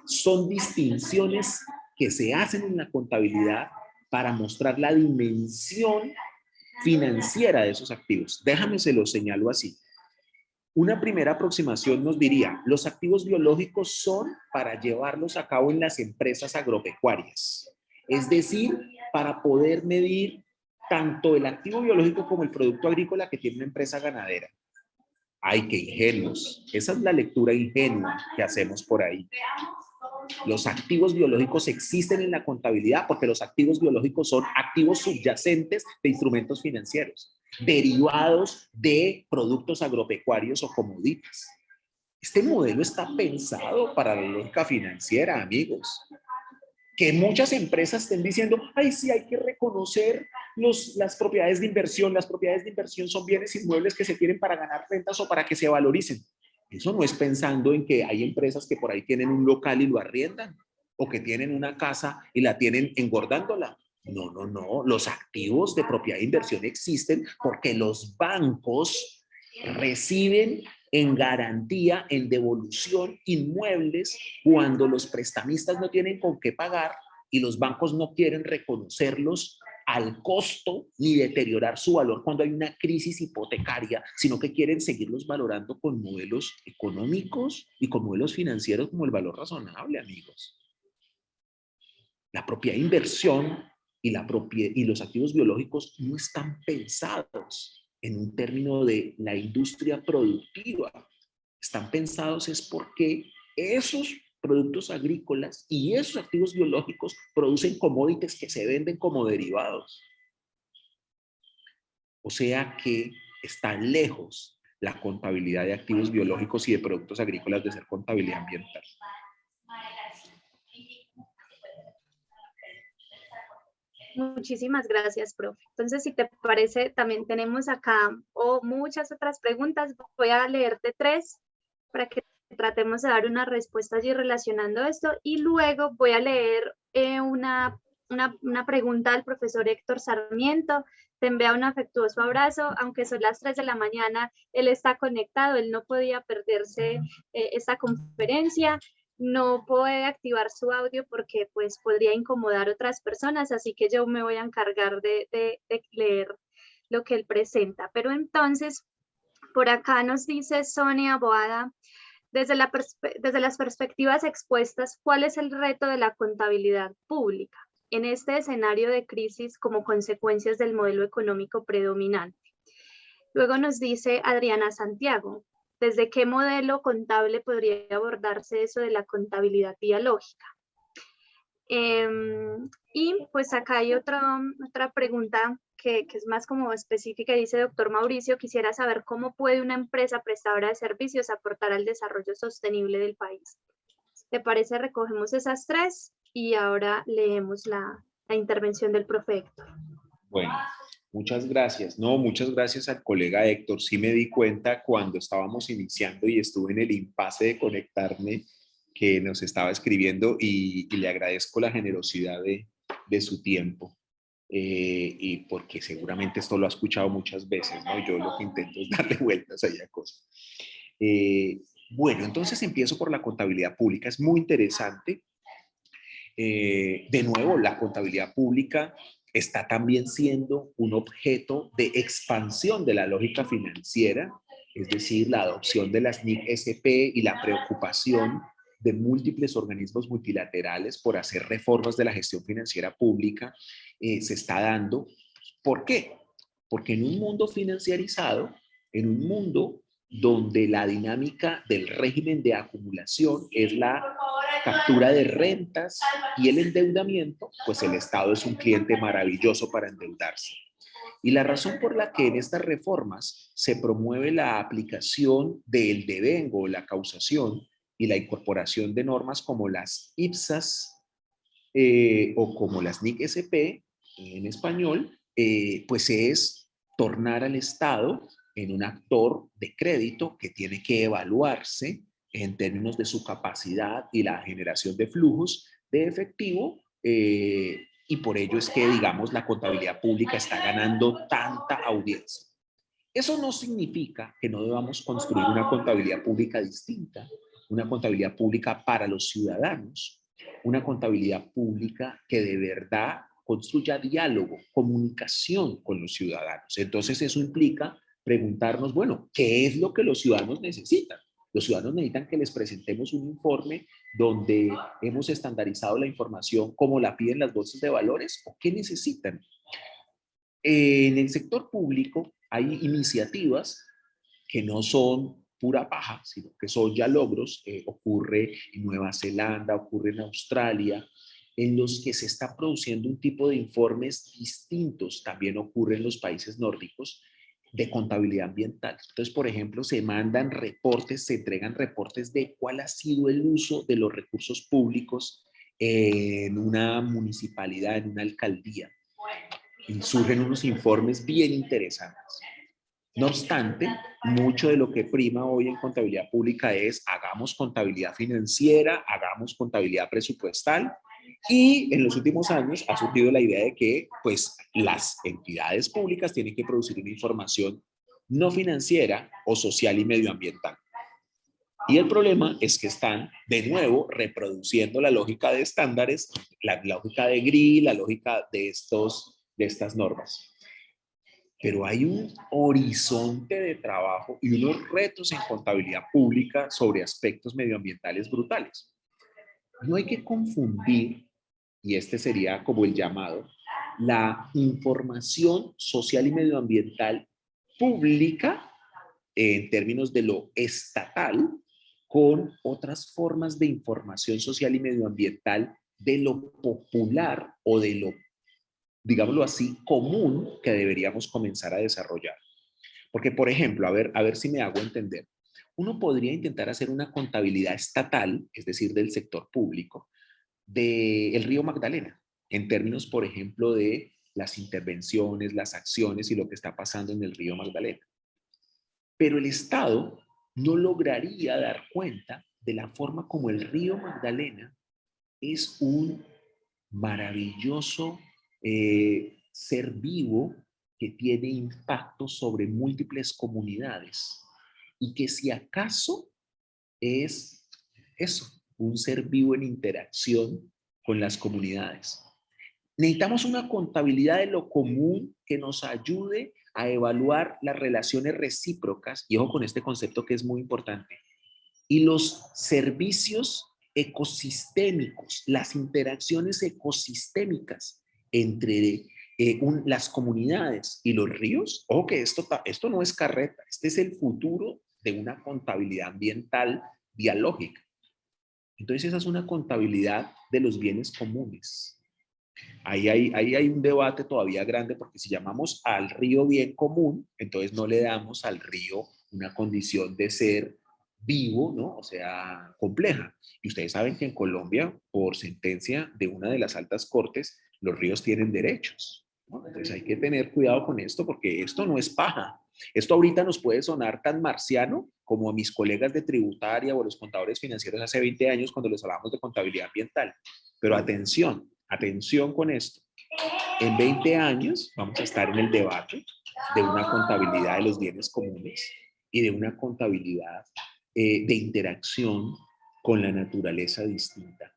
Son distinciones que se hacen en la contabilidad para mostrar la dimensión financiera de esos activos. Déjame se lo señalo así. Una primera aproximación nos diría, los activos biológicos son para llevarlos a cabo en las empresas agropecuarias. Es decir, para poder medir tanto el activo biológico como el producto agrícola que tiene una empresa ganadera. ¡Ay, qué ingenuos! Esa es la lectura ingenua que hacemos por ahí. Los activos biológicos existen en la contabilidad porque los activos biológicos son activos subyacentes de instrumentos financieros, derivados de productos agropecuarios o commodities. Este modelo está pensado para la lógica financiera, amigos. Que muchas empresas estén diciendo, ay, sí, hay que reconocer las propiedades de inversión. Las propiedades de inversión son bienes inmuebles que se quieren para ganar rentas o para que se valoricen. Eso no es pensando en que hay empresas que por ahí tienen un local y lo arriendan, o que tienen una casa y la tienen engordándola. No, no, no. Los activos de propiedad de inversión existen porque los bancos reciben en garantía, en devolución, inmuebles cuando los prestamistas no tienen con qué pagar y los bancos no quieren reconocerlos al costo ni deteriorar su valor cuando hay una crisis hipotecaria, sino que quieren seguirlos valorando con modelos económicos y con modelos financieros como el valor razonable, amigos. La propiedad de inversión y los activos biológicos no están pensados en un término de la industria productiva. Están pensados es porque esos productos agrícolas y esos activos biológicos producen commodities que se venden como derivados. O sea que está lejos la contabilidad de activos biológicos y de productos agrícolas de ser contabilidad ambiental. Muchísimas gracias, profe. Entonces, si te parece, también tenemos acá muchas otras preguntas. Voy a leerte 3 para que tratemos de dar una respuesta allí relacionando esto. Y luego voy a leer una pregunta al profesor Héctor Sarmiento. Te envía un afectuoso abrazo, aunque son las 3 de la mañana, él está conectado, él no podía perderse esta conferencia. No puede activar su audio porque pues podría incomodar a otras personas, así que yo me voy a encargar de leer lo que él presenta. Pero entonces, por acá nos dice Sonia Boada, desde las perspectivas expuestas, ¿cuál es el reto de la contabilidad pública en este escenario de crisis como consecuencias del modelo económico predominante? Luego nos dice Adriana Santiago, ¿desde qué modelo contable podría abordarse eso de la contabilidad dialógica? Y pues acá hay otra pregunta que es más como específica, dice doctor Mauricio, quisiera saber cómo puede una empresa prestadora de servicios aportar al desarrollo sostenible del país. ¿Te parece? Recogemos esas 3 y ahora leemos la intervención del profe Héctor. Bueno, muchas gracias. No, muchas gracias al colega Héctor. Sí me di cuenta cuando estábamos iniciando y estuve en el impasse de conectarme que nos estaba escribiendo y le agradezco la generosidad de su tiempo. Y porque seguramente esto lo ha escuchado muchas veces, ¿no? Yo lo que intento es darle vueltas a esa cosa. Bueno, entonces empiezo por la contabilidad pública. Es muy interesante. De nuevo, la contabilidad pública está también siendo un objeto de expansión de la lógica financiera, es decir, la adopción de las NIC-SP y la preocupación de múltiples organismos multilaterales por hacer reformas de la gestión financiera pública se está dando. ¿Por qué? Porque en un mundo financiarizado, en un mundo donde la dinámica del régimen de acumulación es la captura de rentas y el endeudamiento, pues el Estado es un cliente maravilloso para endeudarse. Y la razón por la que en estas reformas se promueve la aplicación del devengo, la causación y la incorporación de normas como las IPSAS o como las NIC-SP en español, pues es tornar al Estado en un actor de crédito que tiene que evaluarse en términos de su capacidad y la generación de flujos de efectivo, y por ello es que, digamos, la contabilidad pública está ganando tanta audiencia. Eso no significa que no debamos construir una contabilidad pública distinta, una contabilidad pública para los ciudadanos, una contabilidad pública que de verdad construya diálogo, comunicación con los ciudadanos. Entonces eso implica preguntarnos, bueno, ¿qué es lo que los ciudadanos necesitan? Los ciudadanos necesitan que les presentemos un informe donde hemos estandarizado la información como la piden las bolsas de valores, o qué necesitan. En el sector público hay iniciativas que no son pura paja, sino que son ya logros. Ocurre en Nueva Zelanda, ocurre en Australia, en los que se está produciendo un tipo de informes distintos. También ocurre en los países nórdicos de contabilidad ambiental. Entonces, por ejemplo, se mandan reportes, se entregan reportes de cuál ha sido el uso de los recursos públicos en una municipalidad, en una alcaldía. Y surgen unos informes bien interesantes. No obstante, mucho de lo que prima hoy en contabilidad pública es hagamos contabilidad financiera, hagamos contabilidad presupuestal, y en los últimos años ha surgido la idea de que pues, las entidades públicas tienen que producir una información no financiera o social y medioambiental. Y el problema es que están de nuevo reproduciendo la lógica de estándares, la lógica de GRI, la lógica de estas normas. Pero hay un horizonte de trabajo y unos retos en contabilidad pública sobre aspectos medioambientales brutales. No hay que confundir, y este sería como el llamado, la información social y medioambiental pública en términos de lo estatal con otras formas de información social y medioambiental de lo popular o de lo, digámoslo así, común que deberíamos comenzar a desarrollar. Porque, por ejemplo, a ver si me hago entender. Uno podría intentar hacer una contabilidad estatal, es decir, del sector público, del río Magdalena, en términos, por ejemplo, de las intervenciones, las acciones y lo que está pasando en el río Magdalena. Pero el Estado no lograría dar cuenta de la forma como el río Magdalena es un maravilloso ser vivo que tiene impacto sobre múltiples comunidades y que si acaso es eso, un ser vivo en interacción con las comunidades. Necesitamos una contabilidad de lo común que nos ayude a evaluar las relaciones recíprocas, y ojo con este concepto que es muy importante, y los servicios ecosistémicos, las interacciones ecosistémicas entre las comunidades y los ríos. Ojo que esto no es carreta, este es el futuro de una contabilidad ambiental dialógica. Entonces esa es una contabilidad de los bienes comunes. Ahí hay un debate todavía grande porque si llamamos al río bien común, entonces no le damos al río una condición de ser vivo, ¿no? O sea, compleja. Y ustedes saben que en Colombia, por sentencia de una de las altas cortes, los ríos tienen derechos, ¿no? Entonces hay que tener cuidado con esto porque esto no es paja. Esto ahorita nos puede sonar tan marciano como a mis colegas de tributaria o a los contadores financieros hace 20 años cuando les hablábamos de contabilidad ambiental. Pero atención, atención con esto. En 20 años vamos a estar en el debate de una contabilidad de los bienes comunes y de una contabilidad de interacción con la naturaleza distinta.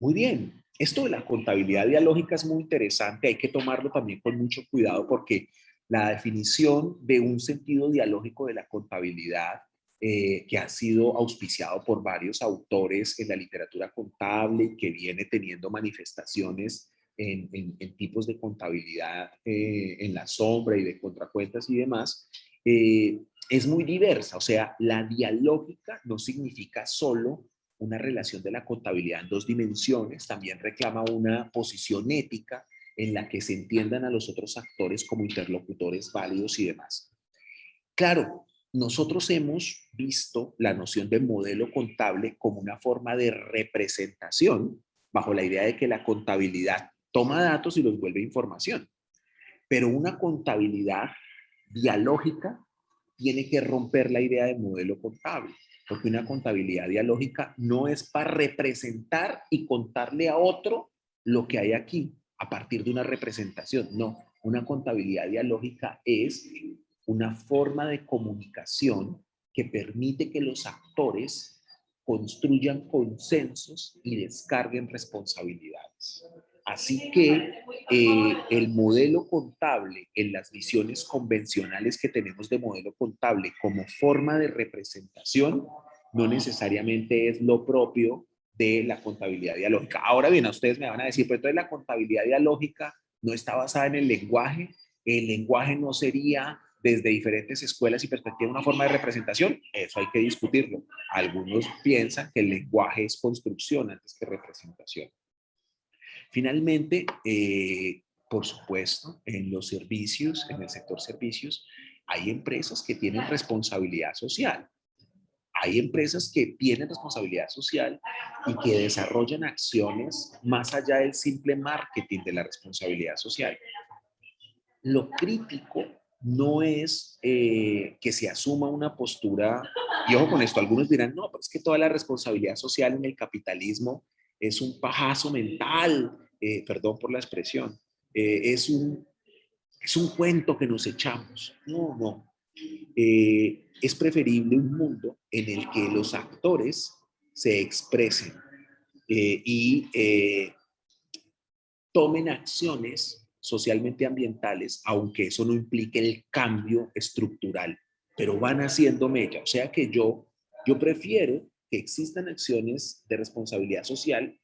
Muy bien, esto de la contabilidad dialógica es muy interesante, hay que tomarlo también con mucho cuidado porque la definición de un sentido dialógico de la contabilidad que ha sido auspiciado por varios autores en la literatura contable, que viene teniendo manifestaciones en tipos de contabilidad en la sombra y de contracuentas y demás, es muy diversa. O sea, la dialógica no significa solo una relación de la contabilidad en dos dimensiones, también reclama una posición ética en la que se entiendan a los otros actores como interlocutores válidos y demás. Claro, nosotros hemos visto la noción de modelo contable como una forma de representación bajo la idea de que la contabilidad toma datos y los vuelve información. Pero una contabilidad dialógica tiene que romper la idea de modelo contable, porque una contabilidad dialógica no es para representar y contarle a otro lo que hay aquí a partir de una representación. No, una contabilidad dialógica es una forma de comunicación que permite que los actores construyan consensos y descarguen responsabilidades. Así que el modelo contable en las visiones convencionales que tenemos de modelo contable como forma de representación no necesariamente es lo propio de la contabilidad dialógica. Ahora bien, a ustedes me van a decir, pero entonces la contabilidad dialógica no está basada en el lenguaje no sería desde diferentes escuelas y perspectivas una forma de representación, eso hay que discutirlo. Algunos piensan que el lenguaje es construcción antes que representación. Finalmente, por supuesto, en los servicios, en el sector servicios, hay empresas que tienen responsabilidad social. Hay empresas que tienen responsabilidad social y que desarrollan acciones más allá del simple marketing de la responsabilidad social. Lo crítico no es que se asuma una postura, y ojo con esto, algunos dirán, no, pero es que toda la responsabilidad social en el capitalismo es un pajazo mental, perdón por la expresión, es un cuento que nos echamos. No, no. Es preferible un mundo en el que los actores se expresen y tomen acciones socialmente ambientales, aunque eso no implique el cambio estructural, pero van haciendo mella. O sea que yo prefiero que existan acciones de responsabilidad social,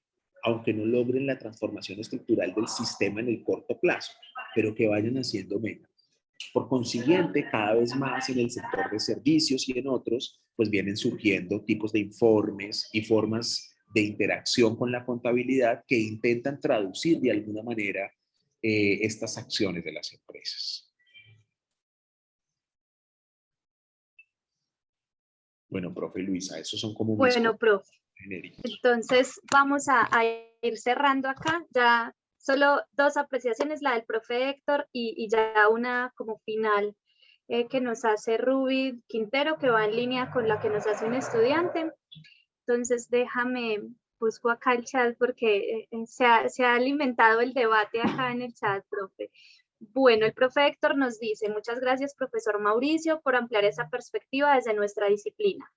aunque no logren la transformación estructural del sistema en el corto plazo, pero que vayan haciendo mella. Por consiguiente, cada vez más en el sector de servicios y en otros, pues vienen surgiendo tipos de informes y formas de interacción con la contabilidad que intentan traducir de alguna manera estas acciones de las empresas. Bueno, profe Luisa, esos son como mis Bueno, profe, genéricos. entonces vamos a ir cerrando acá. Ya solo dos apreciaciones, la del profe Héctor y ya una como final que nos hace Ruby Quintero, que va en línea con la que nos hace un estudiante. Entonces déjame, busco acá el chat porque se ha alimentado el debate acá en el chat, profe. Bueno, el profe Héctor nos dice, muchas gracias, profesor Mauricio, por ampliar esa perspectiva desde nuestra disciplina.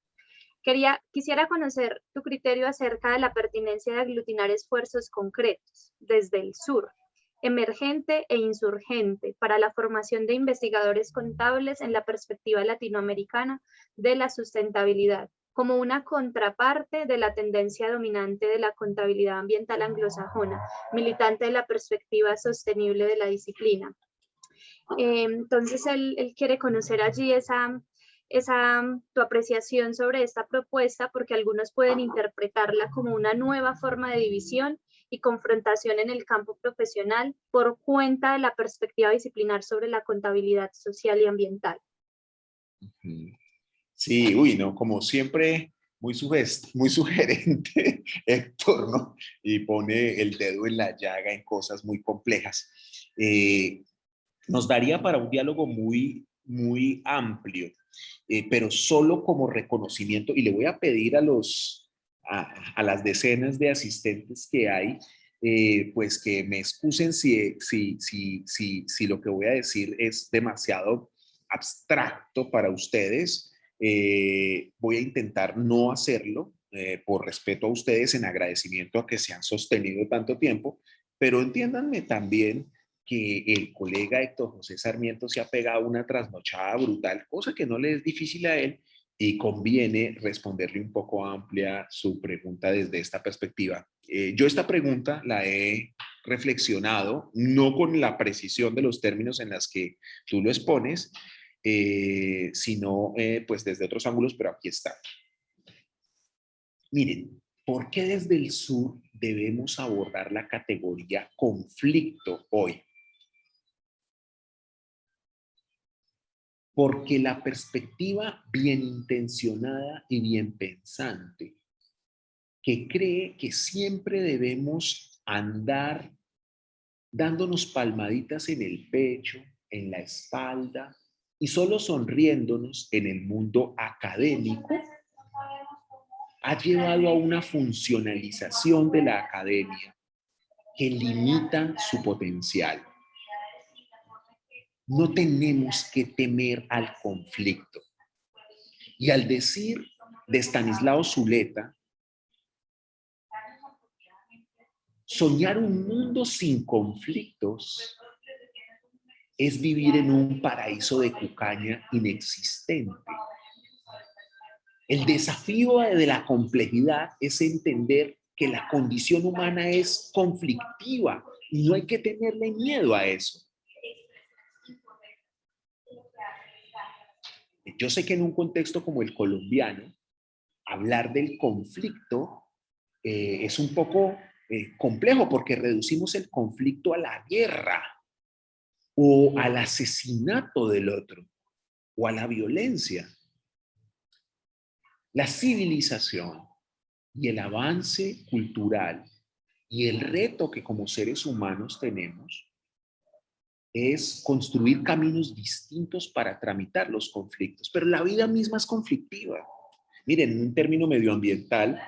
Quisiera conocer tu criterio acerca de la pertinencia de aglutinar esfuerzos concretos desde el sur, emergente e insurgente, para la formación de investigadores contables en la perspectiva latinoamericana de la sustentabilidad, como una contraparte de la tendencia dominante de la contabilidad ambiental anglosajona, militante de la perspectiva sostenible de la disciplina. Entonces, él quiere conocer allí tu apreciación sobre esta propuesta, porque algunos pueden interpretarla como una nueva forma de división y confrontación en el campo profesional por cuenta de la perspectiva disciplinar sobre la contabilidad social y ambiental. Sí, uy, no, como siempre, muy sugerente Héctor, ¿no? Y pone el dedo en la llaga en cosas muy complejas. Nos daría para un diálogo muy amplio, pero solo como reconocimiento, y le voy a pedir a las decenas de asistentes que hay, pues que me excusen si lo que voy a decir es demasiado abstracto para ustedes. Voy a intentar no hacerlo por respeto a ustedes, en agradecimiento a que se han sostenido tanto tiempo, pero entiéndanme también que el colega Héctor José Sarmiento se ha pegado una trasnochada brutal, cosa que no le es difícil a él, y conviene responderle un poco amplia su pregunta desde esta perspectiva. Yo esta pregunta la he reflexionado, no con la precisión de los términos en las que tú lo expones, sino pues desde otros ángulos, pero aquí está. Miren, ¿por qué desde el sur debemos abordar la categoría conflicto hoy? Porque la perspectiva bien intencionada y bien pensante, que cree que siempre debemos andar dándonos palmaditas en el pecho, en la espalda y solo sonriéndonos en el mundo académico, ha llevado a una funcionalización de la academia que limita su potencial. No tenemos que temer al conflicto. Y al decir de Stanislao Zuleta, soñar un mundo sin conflictos es vivir en un paraíso de cucaña inexistente. El desafío de la complejidad es entender que la condición humana es conflictiva y no hay que tenerle miedo a eso. Yo sé que en un contexto como el colombiano, hablar del conflicto es un poco complejo porque reducimos el conflicto a la guerra o al asesinato del otro o a la violencia. La civilización y el avance cultural y el reto que como seres humanos tenemos es construir caminos distintos para tramitar los conflictos, pero la vida misma es conflictiva. Miren, en un término medioambiental,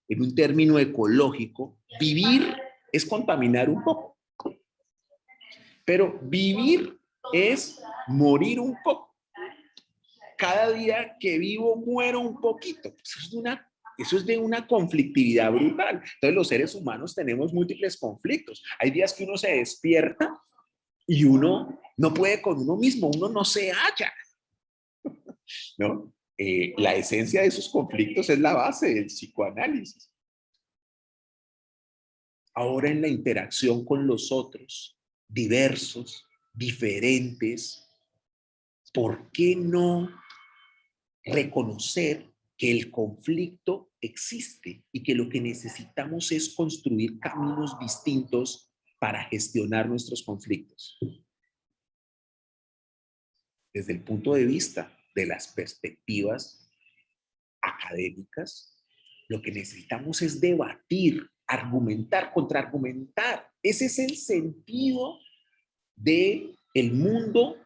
en un término ecológico, vivir es contaminar un poco, pero vivir es morir un poco. Cada día que vivo muero un poquito. Eso es de una conflictividad brutal. Entonces los seres humanos tenemos múltiples conflictos. Hay días que uno se despierta y uno no puede con uno mismo, uno no se halla, ¿no? La esencia de esos conflictos es la base del psicoanálisis. Ahora en la interacción con los otros, diversos, diferentes, ¿por qué no reconocer que el conflicto existe y que lo que necesitamos es construir caminos distintos para gestionar nuestros conflictos? Desde el punto de vista de las perspectivas académicas, lo que necesitamos es debatir, argumentar, contraargumentar. Ese es el sentido del mundo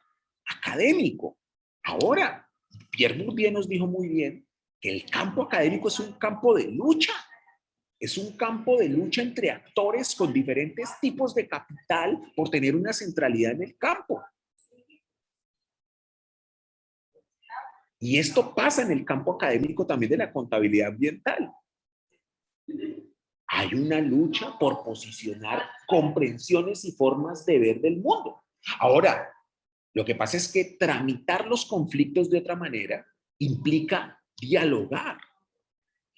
académico. Ahora, Pierre Bourdieu nos dijo muy bien que el campo académico es un campo de lucha. Es un campo de lucha entre actores con diferentes tipos de capital por tener una centralidad en el campo. Y esto pasa en el campo académico también de la contabilidad ambiental. Hay una lucha por posicionar comprensiones y formas de ver del mundo. Ahora, lo que pasa es que tramitar los conflictos de otra manera implica dialogar.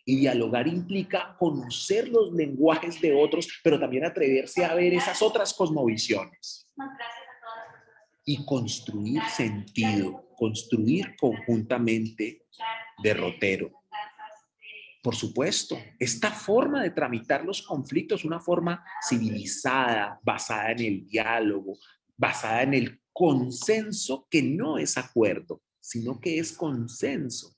Y dialogar implica conocer los lenguajes de otros, pero también atreverse a ver esas otras cosmovisiones. Y construir sentido, construir conjuntamente derrotero. Por supuesto, esta forma de tramitar los conflictos es una forma civilizada, basada en el diálogo, basada en el consenso, que no es acuerdo, sino que es consenso.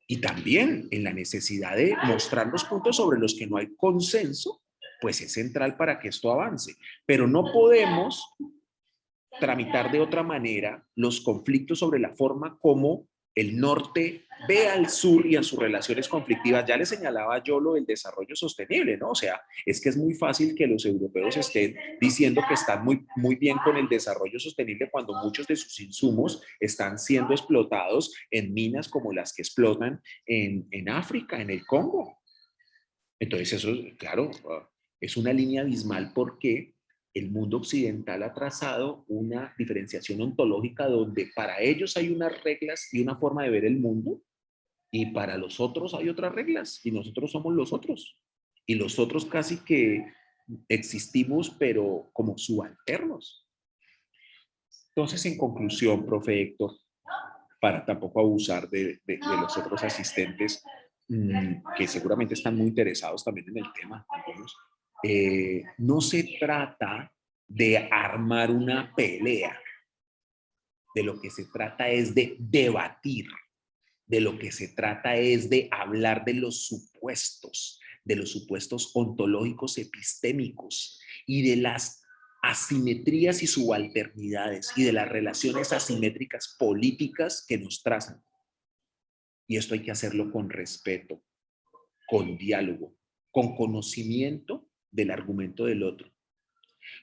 Y también en la necesidad de mostrar los puntos sobre los que no hay consenso, pues es central para que esto avance. Pero no podemos tramitar de otra manera los conflictos sobre la forma como el norte ve al sur y a sus relaciones conflictivas. Ya le señalaba yo lo del desarrollo sostenible, ¿no? O sea, es que es muy fácil que los europeos estén diciendo que están muy bien con el desarrollo sostenible cuando muchos de sus insumos están siendo explotados en minas como las que explotan en África, en el Congo. Entonces eso, claro, es una línea abismal porque el mundo occidental ha trazado una diferenciación ontológica donde para ellos hay unas reglas y una forma de ver el mundo y para los otros hay otras reglas y nosotros somos los otros. Y los otros casi que existimos pero como subalternos. Entonces, en conclusión, profe Héctor, para tampoco abusar de los otros asistentes que seguramente están muy interesados también en el tema, algunos, no se trata de armar una pelea, de lo que se trata es de debatir, de lo que se trata es de hablar de los supuestos ontológicos epistémicos y de las asimetrías y subalternidades y de las relaciones asimétricas políticas que nos trazan. Y esto hay que hacerlo con respeto, con diálogo, con conocimiento del argumento del otro.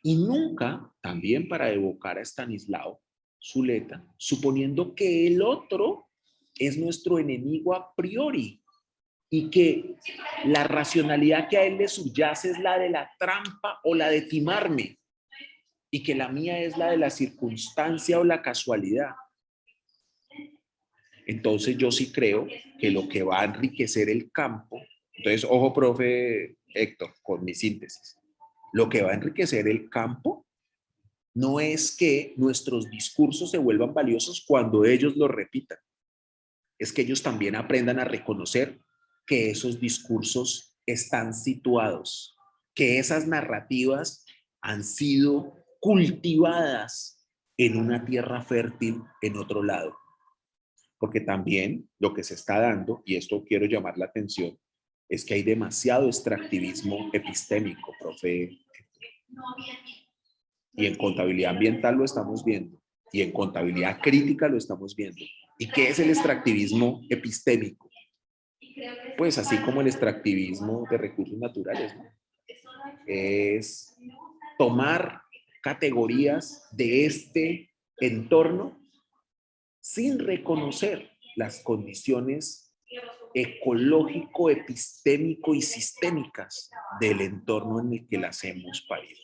Y nunca, también para evocar a Stanislao Zuleta, suponiendo que el otro es nuestro enemigo a priori y que la racionalidad que a él le subyace es la de la trampa o la de timarme y que la mía es la de la circunstancia o la casualidad. Entonces yo sí creo que lo que va a enriquecer el campo, entonces ojo profe Héctor con mi síntesis, lo que va a enriquecer el campo no es que nuestros discursos se vuelvan valiosos cuando ellos lo repitan. Es que ellos también aprendan a reconocer que esos discursos están situados, que esas narrativas han sido cultivadas en una tierra fértil en otro lado. Porque también lo que se está dando, y esto quiero llamar la atención, es que hay demasiado extractivismo epistémico, profe. Y en contabilidad ambiental lo estamos viendo, y en contabilidad crítica lo estamos viendo. ¿Y qué es el extractivismo epistémico? Pues así como el extractivismo de recursos naturales, ¿no? Es tomar categorías de este entorno sin reconocer las condiciones ecológico, epistémico y sistémicas del entorno en el que las hemos parido.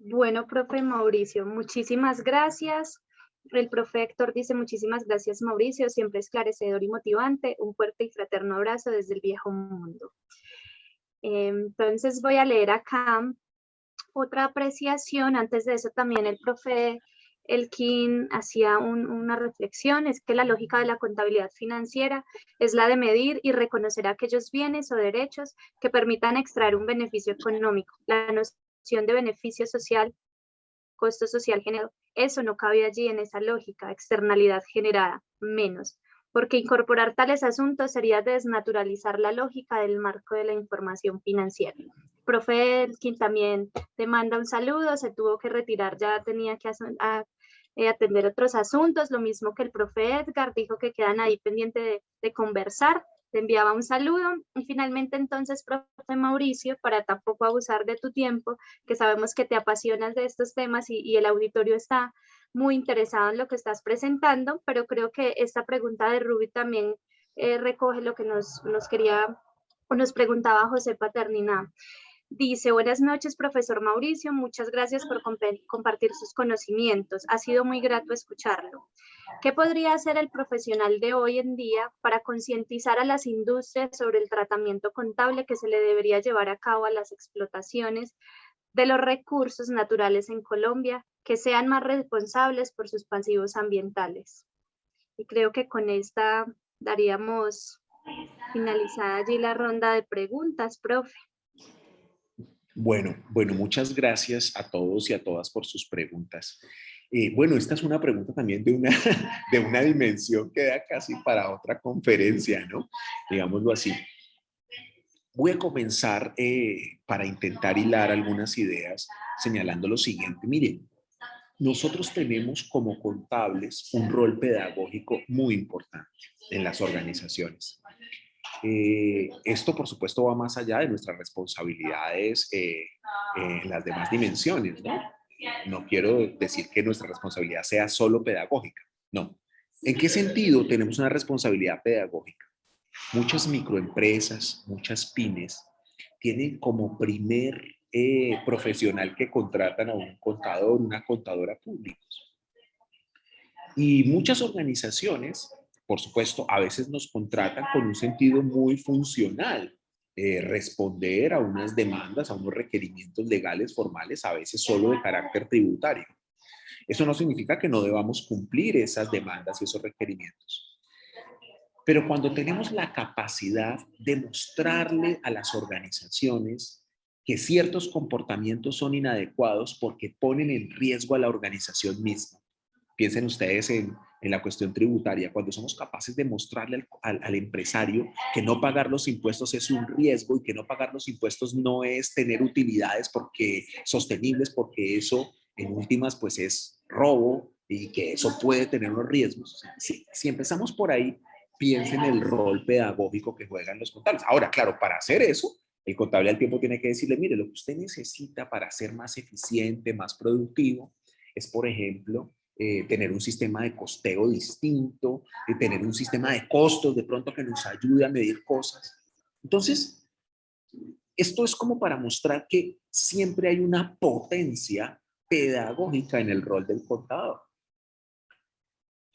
Bueno, profe Mauricio, muchísimas gracias. El profe Héctor dice muchísimas gracias, Mauricio, siempre esclarecedor y motivante. Un fuerte y fraterno abrazo desde el viejo mundo. Entonces voy a leer acá otra apreciación. Antes de eso también el profe Elkin hacía una reflexión, es que la lógica de la contabilidad financiera es la de medir y reconocer aquellos bienes o derechos que permitan extraer un beneficio económico. La noción de beneficio social, costo social generado, eso no cabe allí en esa lógica, externalidad generada, menos, porque incorporar tales asuntos sería desnaturalizar la lógica del marco de la información financiera. Profe Elkin también te manda un saludo, se tuvo que retirar, ya tenía que atender otros asuntos, lo mismo que el profe Edgar, dijo que quedan ahí pendientes de conversar, te enviaba un saludo. Y finalmente entonces, profe Mauricio, para tampoco abusar de tu tiempo, que sabemos que te apasionas de estos temas y el auditorio está muy interesado en lo que estás presentando, pero creo que esta pregunta de Ruby también recoge lo que nos quería o nos preguntaba José Paternina. Dice, buenas noches, profesor Mauricio, muchas gracias por compartir sus conocimientos. Ha sido muy grato escucharlo. ¿Qué podría hacer el profesional de hoy en día para concientizar a las industrias sobre el tratamiento contable que se le debería llevar a cabo a las explotaciones de los recursos naturales en Colombia, que sean más responsables por sus pasivos ambientales? Y creo que con esta daríamos finalizada allí la ronda de preguntas, profe. Bueno, muchas gracias a todos y a todas por sus preguntas. Bueno, esta es una pregunta también de de una dimensión que da casi para otra conferencia, ¿no? Digámoslo así. Voy a comenzar para intentar hilar algunas ideas señalando lo siguiente. Miren, nosotros tenemos como contables un rol pedagógico muy importante en las organizaciones. Esto, por supuesto, va más allá de nuestras responsabilidades en las demás dimensiones, ¿no? No quiero decir que nuestra responsabilidad sea solo pedagógica, no. ¿En qué sentido tenemos una responsabilidad pedagógica? Muchas microempresas, muchas pymes, tienen como primer profesional que contratan a un contador, una contadora públicos. Y muchas organizaciones, por supuesto, a veces nos contratan con un sentido muy funcional, responder a unas demandas, a unos requerimientos legales formales, a veces solo de carácter tributario. Eso no significa que no debamos cumplir esas demandas y esos requerimientos. Pero cuando tenemos la capacidad de mostrarle a las organizaciones que ciertos comportamientos son inadecuados porque ponen en riesgo a la organización misma. Piensen ustedes en la cuestión tributaria, cuando somos capaces de mostrarle al empresario que no pagar los impuestos es un riesgo y que no pagar los impuestos no es tener utilidades sostenibles, porque eso en últimas pues es robo y que eso puede tener unos riesgos. Si empezamos por ahí, piensen en el rol pedagógico que juegan los contables. Ahora, claro, para hacer eso, el contable al tiempo tiene que decirle, mire, lo que usted necesita para ser más eficiente, más productivo, es, por ejemplo, tener un sistema de costeo distinto, tener un sistema de costos de pronto que nos ayude a medir cosas. Entonces, esto es como para mostrar que siempre hay una potencia pedagógica en el rol del contador.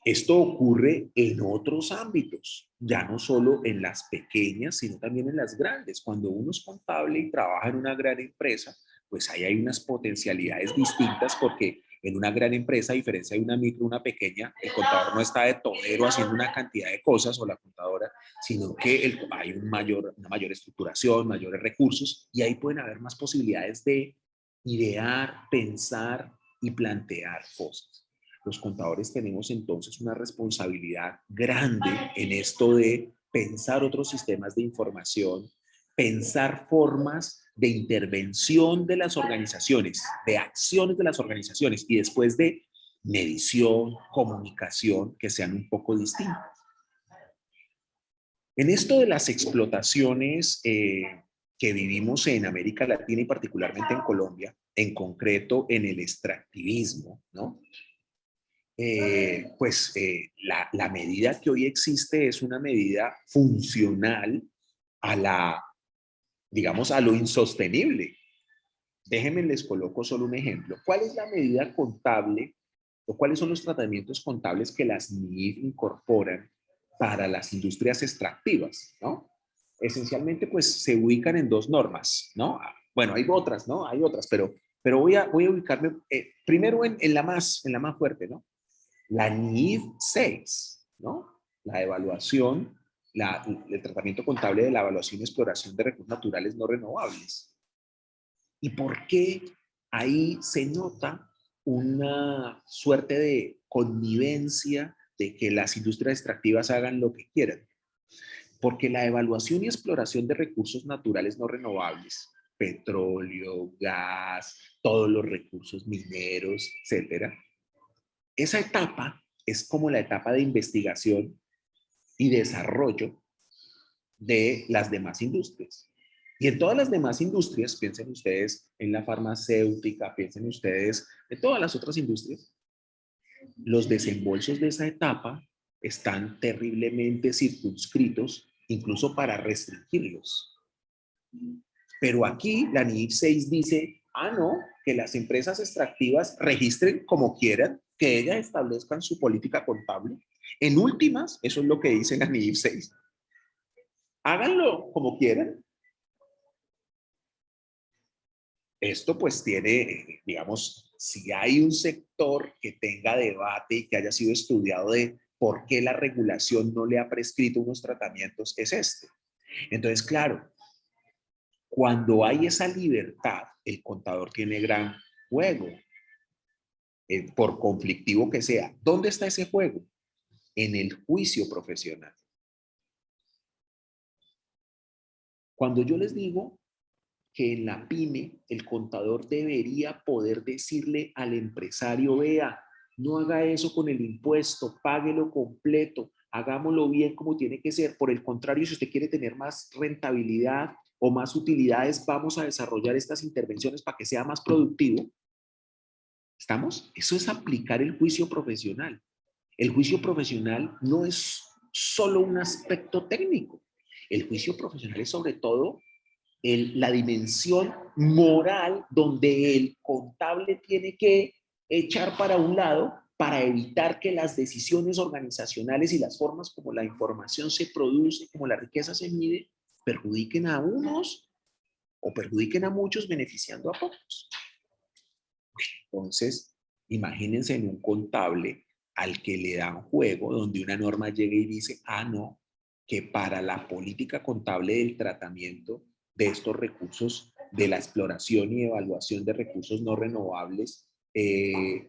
Esto ocurre en otros ámbitos, ya no solo en las pequeñas, sino también en las grandes. Cuando uno es contable y trabaja en una gran empresa, pues ahí hay unas potencialidades distintas porque en una gran empresa, a diferencia de una micro, una pequeña, el contador no está de todero haciendo una cantidad de cosas o la contadora, sino que hay una mayor estructuración, mayores recursos y ahí pueden haber más posibilidades de idear, pensar y plantear cosas. Los contadores tenemos entonces una responsabilidad grande en esto de pensar otros sistemas de información, pensar formas de intervención de las organizaciones, de acciones de las organizaciones y después de medición, comunicación, que sean un poco distintas. En esto de las explotaciones que vivimos en América Latina y particularmente en Colombia, en concreto en el extractivismo, ¿no? La medida que hoy existe es una medida funcional a la, digamos, a lo insostenible. Déjenme les coloco solo un ejemplo. ¿Cuál es la medida contable o cuáles son los tratamientos contables que las NIF incorporan para las industrias extractivas, ¿no? Esencialmente, pues se ubican en dos normas, ¿no? Bueno, hay otras, ¿no? Hay otras, pero voy a ubicarme primero en la más fuerte, ¿no? La NIF 6, ¿no? La evaluación, el tratamiento contable de la evaluación y exploración de recursos naturales no renovables. ¿Y por qué ahí se nota una suerte de connivencia de que las industrias extractivas hagan lo que quieran? Porque la evaluación y exploración de recursos naturales no renovables, petróleo, gas, todos los recursos mineros, etcétera, esa etapa es como la etapa de investigación y desarrollo de las demás industrias. Y en todas las demás industrias, piensen ustedes en la farmacéutica, piensen ustedes en todas las otras industrias, los desembolsos de esa etapa están terriblemente circunscritos, incluso para restringirlos. Pero aquí la NIF 6 dice, no, que las empresas extractivas registren como quieran, que ellas establezcan su política contable. En últimas, eso es lo que dice la NIF 6. Háganlo como quieran. Esto pues tiene, digamos, si hay un sector que tenga debate y que haya sido estudiado de por qué la regulación no le ha prescrito unos tratamientos, es este. Entonces, claro, cuando hay esa libertad, el contador tiene gran juego, por conflictivo que sea. ¿Dónde está ese juego? En el juicio profesional. Cuando yo les digo que en la pyme el contador debería poder decirle al empresario, vea, no haga eso con el impuesto, páguelo completo, hagámoslo bien como tiene que ser. Por el contrario, si usted quiere tener más rentabilidad o más utilidades, vamos a desarrollar estas intervenciones para que sea más productivo. ¿Estamos? Eso es aplicar el juicio profesional. El juicio profesional no es solo un aspecto técnico. El juicio profesional es sobre todo la dimensión moral donde el contable tiene que echar para un lado para evitar que las decisiones organizacionales y las formas como la información se produce, como la riqueza se mide, perjudiquen a unos o perjudiquen a muchos beneficiando a pocos. Entonces, imagínense en un contable al que le dan juego donde una norma llega y dice, no, que para la política contable del tratamiento de estos recursos, de la exploración y evaluación de recursos no renovables,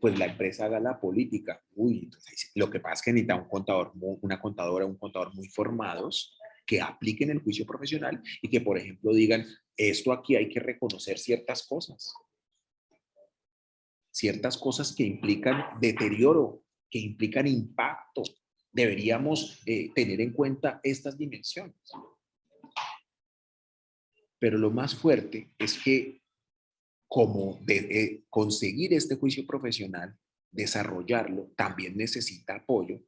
pues la empresa haga la política. Entonces, lo que pasa es que necesita un contador, una contadora, un contador muy formados que apliquen el juicio profesional y que, por ejemplo, digan, esto aquí hay que reconocer ciertas cosas que implican deterioro, que implican impacto. Deberíamos tener en cuenta estas dimensiones. Pero lo más fuerte es que como conseguir este juicio profesional, desarrollarlo, también necesita apoyo.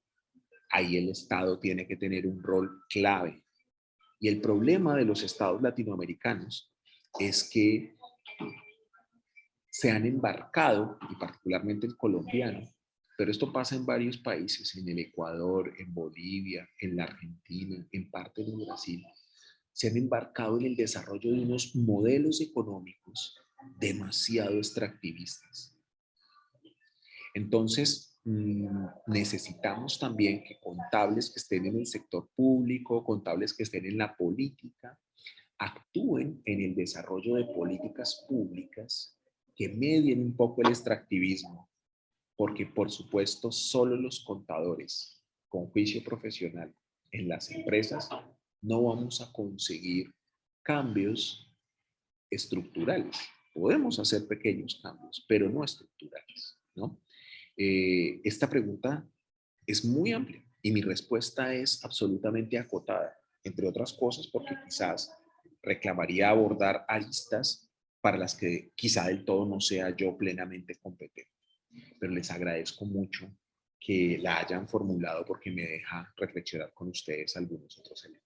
Ahí el Estado tiene que tener un rol clave. Y el problema de los estados latinoamericanos es que se han embarcado, y particularmente el colombiano, pero esto pasa en varios países, en el Ecuador, en Bolivia, en la Argentina, en parte de Brasil, se han embarcado en el desarrollo de unos modelos económicos demasiado extractivistas. Entonces, necesitamos también que contables que estén en el sector público, contables que estén en la política, actúen en el desarrollo de políticas públicas que medien un poco el extractivismo, porque por supuesto solo los contadores con juicio profesional en las empresas no vamos a conseguir cambios estructurales. Podemos hacer pequeños cambios, pero no estructurales, ¿no? Esta pregunta es muy amplia y mi respuesta es absolutamente acotada, entre otras cosas porque quizás reclamaría abordar aristas para las que quizá del todo no sea yo plenamente competente. Pero les agradezco mucho que la hayan formulado porque me deja reflexionar con ustedes algunos otros elementos.